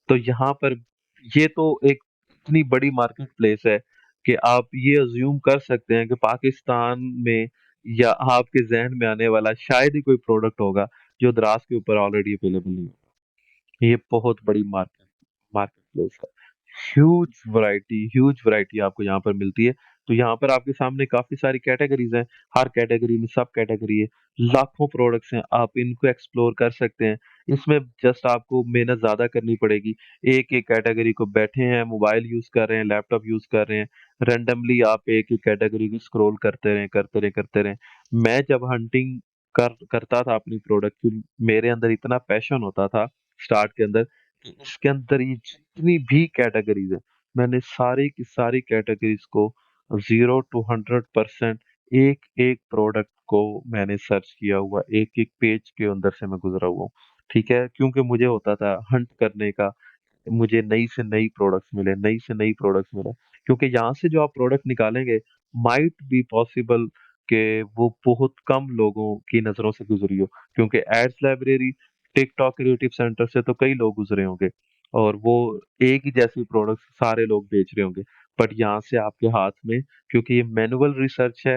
तो यहाँ पर ये तो एक इतनी बड़ी मार्केट प्लेस है कि आप ये अज्यूम कर सकते हैं कि पाकिस्तान में या आपके जहन में आने वाला शायद ही कोई प्रोडक्ट होगा जो द्रास के ऊपर ऑलरेडी अवेलेबल नहीं हो। ये बहुत बड़ी मार्केट मार्केट प्लेस है। ह्यूज वैरायटी आपको यहाँ पर मिलती है। तो यहाँ पर आपके सामने काफ़ी सारी कैटेगरीज़ हैं, हर कैटेगरी में सब कैटेगरी है, लाखों प्रोडक्ट्स हैं, आप इनको एक्सप्लोर कर सकते हैं। इसमें जस्ट आपको मेहनत ज़्यादा करनी पड़ेगी। एक-एक कैटेगरी को बैठे हैं, मोबाइल यूज़ कर रहे हैं, लैपटॉप यूज़ कर रहे हैं, रैंडमली आप एक-एक कैटेगरी की स्क्रॉल करते रहें, करते रहें, करते रहें। मैं जब हंटिंग करता था अपनी प्रोडक्ट की, मेरे अंदर इतना पैशन होता था स्टार्ट के अंदर कि इसके अंदर ये जितनी भी कैटेगरीज़ हैं, मैंने सारी की सारी कैटेगरीज़ को 0 टू 100% एक-एक प्रोडक्ट को मैंने सर्च किया हुआ, एक-एक पेज के अंदर से मैं गुज़रा हुआ हूँ, ठीक है? क्योंकि मुझे होता था हंट करने का, मुझे नई से नई प्रोडक्ट्स मिले, नई से नई प्रोडक्ट्स मिले। क्योंकि यहाँ से जो आप प्रोडक्ट निकालेंगे, माइट बी पॉसिबल कि वो बहुत कम लोगों की नज़रों से गुज़री हो। क्योंकि ads library, TikTok creative center से तो कई लोग गुज़रे होंगे और वो एक ही जैसी प्रोडक्ट्स सारे लोग बेच रहे होंगे। बट यहाँ से आपके हाथ में, क्योंकि ये मैनुअल रिसर्च है,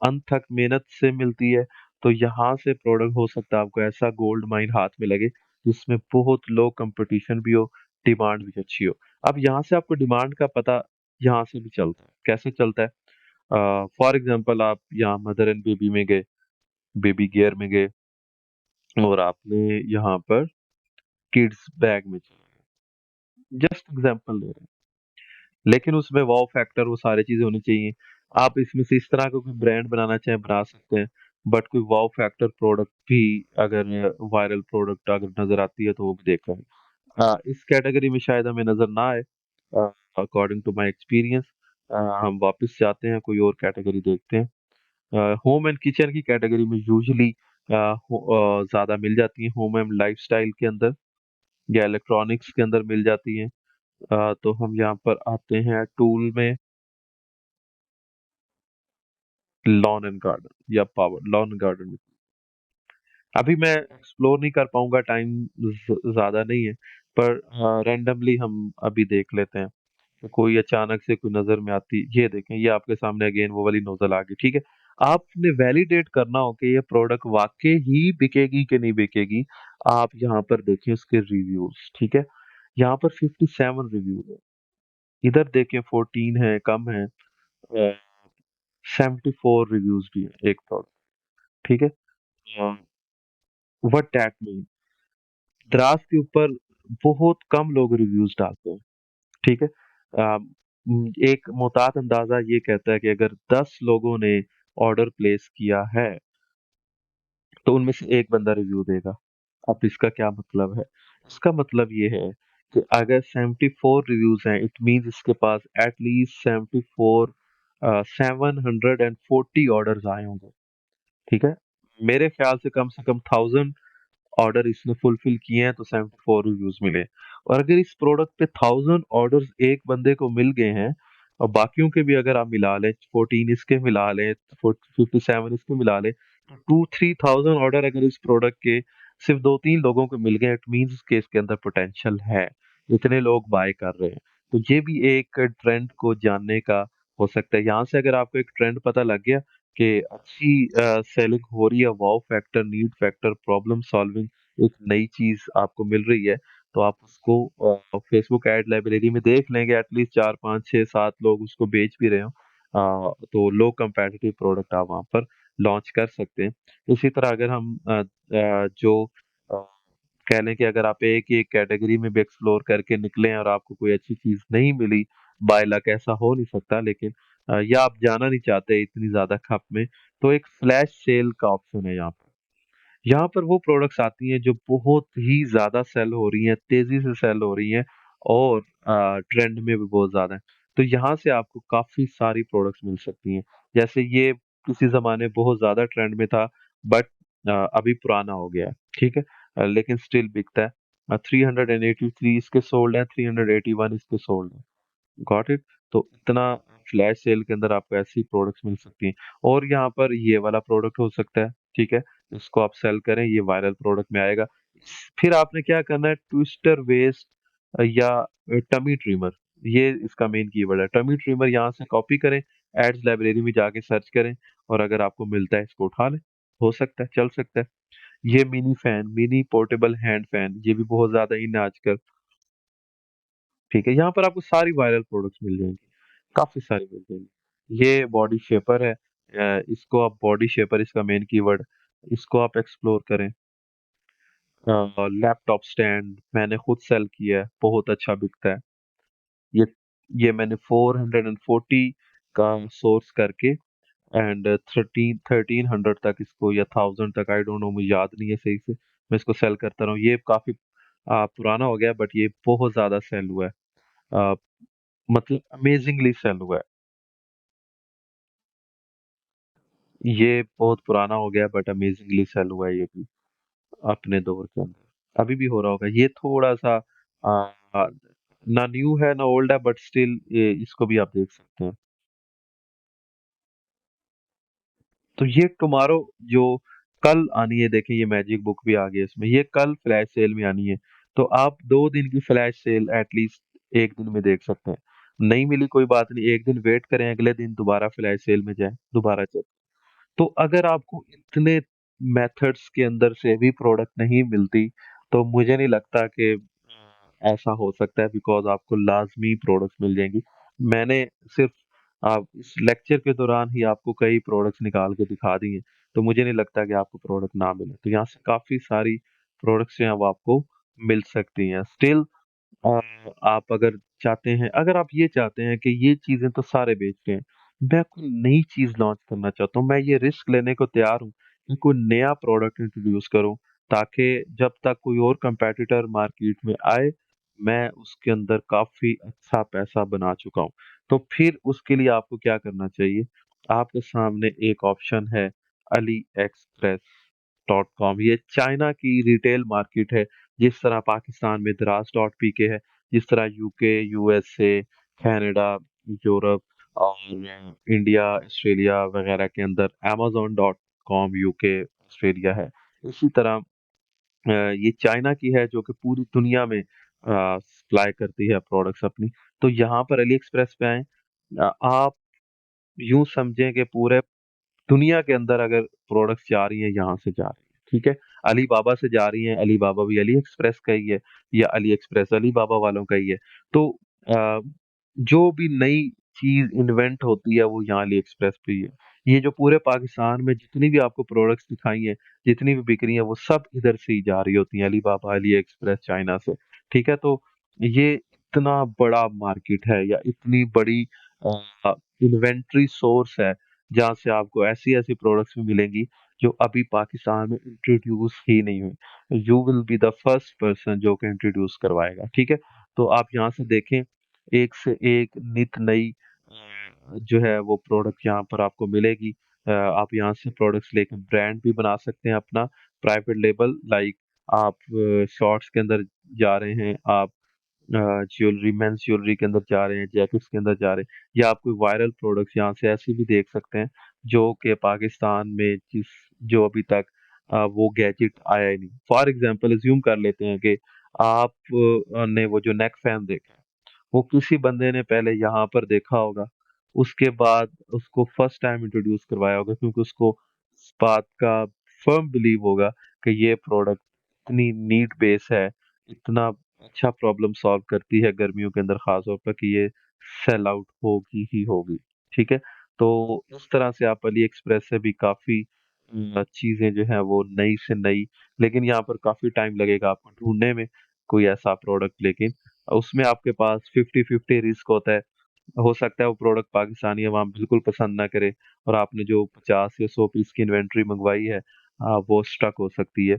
अनथक मेहनत से मिलती है, तो यहाँ से प्रोडक्ट हो सकता है आपको ऐसा गोल्ड माइन हाथ में लगे जिसमें बहुत लो कंपटीशन भी हो, डिमांड भी अच्छी हो। अब यहाँ से आपको डिमांड का पता यहाँ से भी चलता है। कैसे चलता है? फॉर एग्ज़ाम्पल आप यहाँ मदर एंड बेबी में गए, बेबी गियर में गए और आपने यहाँ पर किड्स बैग में चले गए। जस्ट एग्ज़ाम्पल दे रहे हैं। लेकिन उसमें वाव फैक्टर वो सारी चीज़ें होनी चाहिए। आप इसमें से इस तरह का कोई ब्रांड बनाना चाहें, बना सकते हैं, बट कोई वाव फैक्टर प्रोडक्ट भी अगर वायरल प्रोडक्ट अगर नज़र आती है तो वो भी देखा है। इस कैटेगरी में शायद हमें नज़र ना आए, अकॉर्डिंग टू माय एक्सपीरियंस। हम वापस जाते हैं, कोई और कैटेगरी देखते हैं। होम एंड किचन की कैटेगरी में यूजुअली ज़्यादा मिल जाती हैं, होम एंड लाइफ़स्टाइल के अंदर या इलेक्ट्रॉनिक्स के अंदर मिल जाती हैं। तो हम यहाँ पर आते हैं टूल में, लॉन एंड गार्डन या पावर लॉन एंड गार्डन। अभी मैं एक्सप्लोर नहीं कर पाऊँगा, टाइम ज़्यादा नहीं है, पर रैंडमली हम अभी देख लेते हैं। कोई अचानक से कोई नज़र में आती, ये देखें, ये आपके सामने अगेन वो वाली नोज़ल आ गई, ठीक है? आपने वैलिडेट करना हो कि ये प्रोडक्ट वाक़ई ही बिकेगी कि नहीं बिकेगी, आप यहाँ पर देखिए उसके रिव्यूज़, ठीक है? यहाँ पर 57 रिव्यूज़ हैं, इधर देखें 14 है, कम है, 74 रिव्यूज़ भी हैं एक प्रोडक्ट, ठीक है? अ, व्हाट दैट मीन, द्रास के ऊपर बहुत कम लोग रिव्यूज़ डालते हैं, ठीक है? एक मुहतात अंदाज़ा ये कहता है कि अगर 10 लोगों ने ऑर्डर प्लेस किया है, तो उनमें से 1 बंदा रिव्यू देगा। अब इसका क्या मतलब है? इसका मतलब ये है कि अगर 74 रिव्यूज़ हैं, इट मीन्स इसके पास एट लीस्ट 74 740 ऑर्डर्स आए होंगे, ठीक है? मेरे ख़्याल से कम 1000 ऑर्डर इसने फुलफिल किए हैं तो 74 रिव्यूज मिले। और अगर इस प्रोडक्ट पे 1000 ऑर्डर्स एक बंदे को मिल गए हैं और बाकियों के भी अगर आप मिला लें, 14 इसके मिला लें, 57 इसके मिला लें, तो 2-3,000 ऑर्डर अगर इस प्रोडक्ट के सिर्फ 2-3 लोगों को मिल गए, इट मींस कि इसके अंदर पोटेंशियल है, इतने लोग बाय कर रहे हैं। तो ये भी एक ट्रेंड को जानने का हो सकता है। यहाँ से अगर आपको एक ट्रेंड पता लग गया कि अच्छी सेलिंग हो रही है, wow factor, need factor, problem solving, एक नई चीज़ आपको मिल रही है, तो आप उसको फेसबुक ऐड लाइब्रेरी में देख लेंगे, एटलीस्ट 4, 5, 6, 7 लोग उसको बेच भी रहे हों। तो लो कंपैटिटिव प्रोडक्ट आप वहाँ पर लॉन्च कर सकते हैं। इसी तरह अगर हम जो अ, कह लें कि अगर आप एक-एक कैटेगरी में भी एक्सप्लोर करके निकले और आपको कोई अच्छी चीज़ नहीं मिली, बाय लक ऐसा हो नहीं सकता, लेकिन या आप जाना नहीं चाहते इतनी ज़्यादा खप में, तो एक फ्लैश सेल का ऑप्शन है यहाँ पर। यहाँ पर वो प्रोडक्ट्स आती हैं जो बहुत ही ज़्यादा सेल हो रही हैं, तेज़ी से सेल हो रही हैं और ट्रेंड में भी बहुत ज़्यादा हैं। तो यहाँ से आपको काफ़ी सारी प्रोडक्ट्स मिल सकती हैं। जैसे ये किसी ज़माने बहुत ज़्यादा ट्रेंड में था, बट अभी पुराना हो गया है, ठीक है? लेकिन स्टिल बिकता है। 383 इसके सोल्ड हैं, 381 इसके सोल्ड हैं। Got it? तो इतना फ्लैश सेल के अंदर आपको ऐसी प्रोडक्ट्स मिल सकती हैं। और यहाँ पर ये वाला प्रोडक्ट हो सकता है, ठीक है? इसको आप सेल करें, ये वायरल प्रोडक्ट में आएगा। फिर आपने क्या करना है, ट्विस्टर वेस्ट या टमी ट्रिमर, ये इसका मेन कीवर्ड है। टमी ट्रिमर यहाँ से कॉपी करें, एड्स लाइब्रेरी में जाके सर्च करें और अगर आपको मिलता है इसको उठा लें। हो सकता है, चल सकता है। ये mini fan, mini portable hand fan, ये भी बहुत ज़्यादा इन है आजकल, ठीक है? यहाँ पर आपको सारी वायरल प्रोडक्ट्स मिल जाएँगी, काफ़ी सारी मिल जाएँगी। ये बॉडी शेपर है। इसको आप बॉडी शेपर, इसका मेन कीवर्ड, इसको आप एक्सप्लोर करें। लैपटॉप स्टैंड मैंने खुद सेल किया है, बहुत अच्छा बिकता है। ये ये मैंने 440 का सोर्स करके एंड 1300 तक इसको, या 1000 तक, आई डोंट नो, मुझे याद नहीं है सही से, मैं इसको सेल करता रहा हूँ। ये काफी पुराना हो गया, बट ये बहुत ज्यादा सेल हुआ है। आ, मतलब अमेजिंगली सेल हुआ है। ये बहुत पुराना हो गया, बट अमेजिंगली सेल हुआ है ये भी अपने दौर के अंदर। अभी भी हो रहा होगा। ये थोड़ा सा आ, आ, ना न्यू है ना ओल्ड है, बट स्टिल इसको भी आप देख सकते हैं। तो ये टुमारो जो कल आनी है, देखें ये मैजिक बुक भी आ गई है इसमें, ये कल फ्लैश सेल में आनी है। तो आप 2 दिन की फ्लैश सेल एटलीस्ट एक दिन में देख सकते हैं। नहीं मिली कोई बात नहीं, एक दिन वेट करें, अगले दिन दोबारा फ्लैश सेल में जाएं, दोबारा चेक। तो अगर आपको इतने मेथड्स के अंदर से भी प्रोडक्ट नहीं मिलती, तो मुझे नहीं लगता कि ऐसा हो सकता है, बिकॉज आपको लाजमी प्रोडक्ट्स मिल जाएंगी। मैंने सिर्फ आप इस लेक्चर के दौरान ही आपको कई प्रोडक्ट्स निकाल के दिखा दिए, तो मुझे नहीं लगता कि आपको प्रोडक्ट ना मिले। तो यहाँ से काफी सारी प्रोडक्ट्स जो हैं वो आपको मिल सकती हैं स्टिल। अ, आप अगर चाहते हैं, अगर आप ये चाहते हैं कि ये चीजें तो सारे बेचते हैं, मैं कोई नई चीज लॉन्च करना चाहता हूँ, मैं ये रिस्क लेने को तैयार हूँ कि कोई नया प्रोडक्ट इंट्रोड्यूस करूँ, ताकि जब तक कोई और कंपेटिटर मार्केट में आए, मैं उसके अंदर काफी अच्छा पैसा बना चुका हूँ। तो फिर उसके लिए आपको क्या करना चाहिए? आपके सामने एक ऑप्शन है, अली एक्सप्रेस .com। ये चाइना की रिटेल मार्केट है। जिस तरह पाकिस्तान में दराज डॉट पी के है, जिस तरह यूके, यूएसए, कनाडा, यूरोप और इंडिया, ऑस्ट्रेलिया वगैरह के अंदर amazon.com यूके, ऑस्ट्रेलिया है। इसी तरह ये चाइना की है, जो कि पूरी दुनिया में सप्लाई करती है प्रोडक्ट्स अपनी। तो यहाँ पर अली एक्सप्रेस पे आए। आप यूं समझें कि पूरे दुनिया के अंदर अगर प्रोडक्ट्स जा रही हैं, यहाँ से जा रही है, ठीक है। अली बाबा से जा रही हैं, अली बाबा भी अली एक्सप्रेस का ही है, या अली एक्सप्रेस अली बाबा वालों का ही है। तो अ, जो भी नई चीज इन्वेंट होती है वो यहाँ अली एक्सप्रेस पे ही है। ये जो पूरे पाकिस्तान में जितनी भी आपको प्रोडक्ट्स दिखाई हैं, जितनी भी बिक रही है, वो सब इधर से ही जा रही होती हैं, अली बाबा, अली एक्सप्रेस, चाइना से। ठीक है। तो ये इतना बड़ा मार्केट है, या इतनी बड़ी इन्वेंट्री सोर्स है, जहाँ से आपको ऐसी ऐसी प्रोडक्ट्स भी मिलेंगी जो अभी पाकिस्तान में इंट्रोड्यूस ही नहीं हुई। You will be the first person जो कि इंट्रोड्यूस करवाएगा। ठीक है। तो आप यहाँ से देखें, एक से एक नित नई जो है वो प्रोडक्ट यहाँ पर आपको मिलेगी। आप यहाँ से प्रोडक्ट्स लेकर ब्रांड भी बना सकते हैं अपना, प्राइवेट लेबल। लाइक आप शॉर्ट्स के अंदर जा रहे हैं, आप ज्वेलरी, मेंस ज्वेलरी के अंदर जा रहे हैं, जैकेट्स के अंदर जा रहे हैं, या आप कोई वायरल प्रोडक्ट्स यहाँ से ऐसे भी देख सकते हैं, जो कि पाकिस्तान में जो अभी तक वो गैजेट आया ही नहीं। फॉर एग्जांपल अज्यूम कर लेते हैं कि आप ने वो जो नेक फैन देखा, वो किसी बंदे ने पहले यहाँ पर देखा होगा, उसके बाद उसको फर्स्ट टाइम इंट्रोड्यूस करवाया होगा, क्योंकि उसको इस बात का फर्म बिलीव होगा कि ये प्रोडक्ट इतनी नीड बेस है, इतना अच्छा प्रॉब्लम सॉल्व करती है गर्मियों के अंदर खास तौर पर, कि ये सेल आउट होगी ही होगी। ठीक है। तो इस तरह से आप अली एक्सप्रेस से भी काफी चीजें जो है वो नई से नई, लेकिन यहाँ पर काफी टाइम लगेगा आपको ढूंढने में कोई ऐसा प्रोडक्ट। लेकिन उसमें आपके पास 50-50 रिस्क होता है। हो सकता है वो प्रोडक्ट पाकिस्तानी अवाम बिल्कुल पसंद ना करे, और आपने जो 50 या 100 पीस की इन्वेंट्री मंगवाई है, वो स्टक हो सकती है।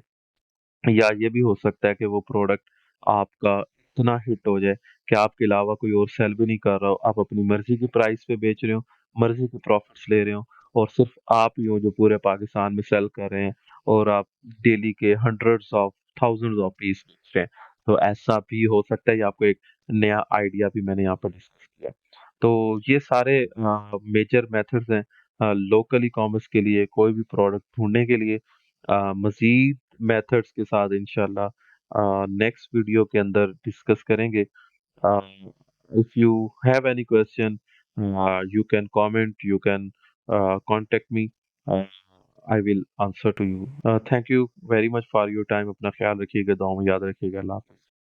या ये भी हो सकता है कि वो प्रोडक्ट आपका इतना हिट हो जाए कि आपके अलावा कोई और सेल भी नहीं कर रहा हो, आप अपनी मर्जी की प्राइस पे बेच रहे हो, मर्जी के प्रॉफिट्स ले रहे हो, और सिर्फ आप ही हो जो पूरे पाकिस्तान में सेल कर रहे हैं, और आप डेली के hundreds of thousands of peace बेच रहे हैं। तो ऐसा भी हो सकता है। ये आपको एक नया आइडिया भी मैंने यहाँ पर डिस्कस किया। तो ये सारे मेजर मेथड्स हैं लोकल ई कॉमर्स के लिए, कोई भी प्रोडक्ट ढूंढने के लिए। मजीद मेथड्स के साथ इंशाल्लाह नेक्स्ट वीडियो के अंदर डिस्कस करेंगे। If you have any question, you can comment, you can contact me, I will answer to you. Thank you very much for your time. अपना ख्याल रखिएगा, दुआ में याद रखिएगा। अल्लाह हाफ़िज़।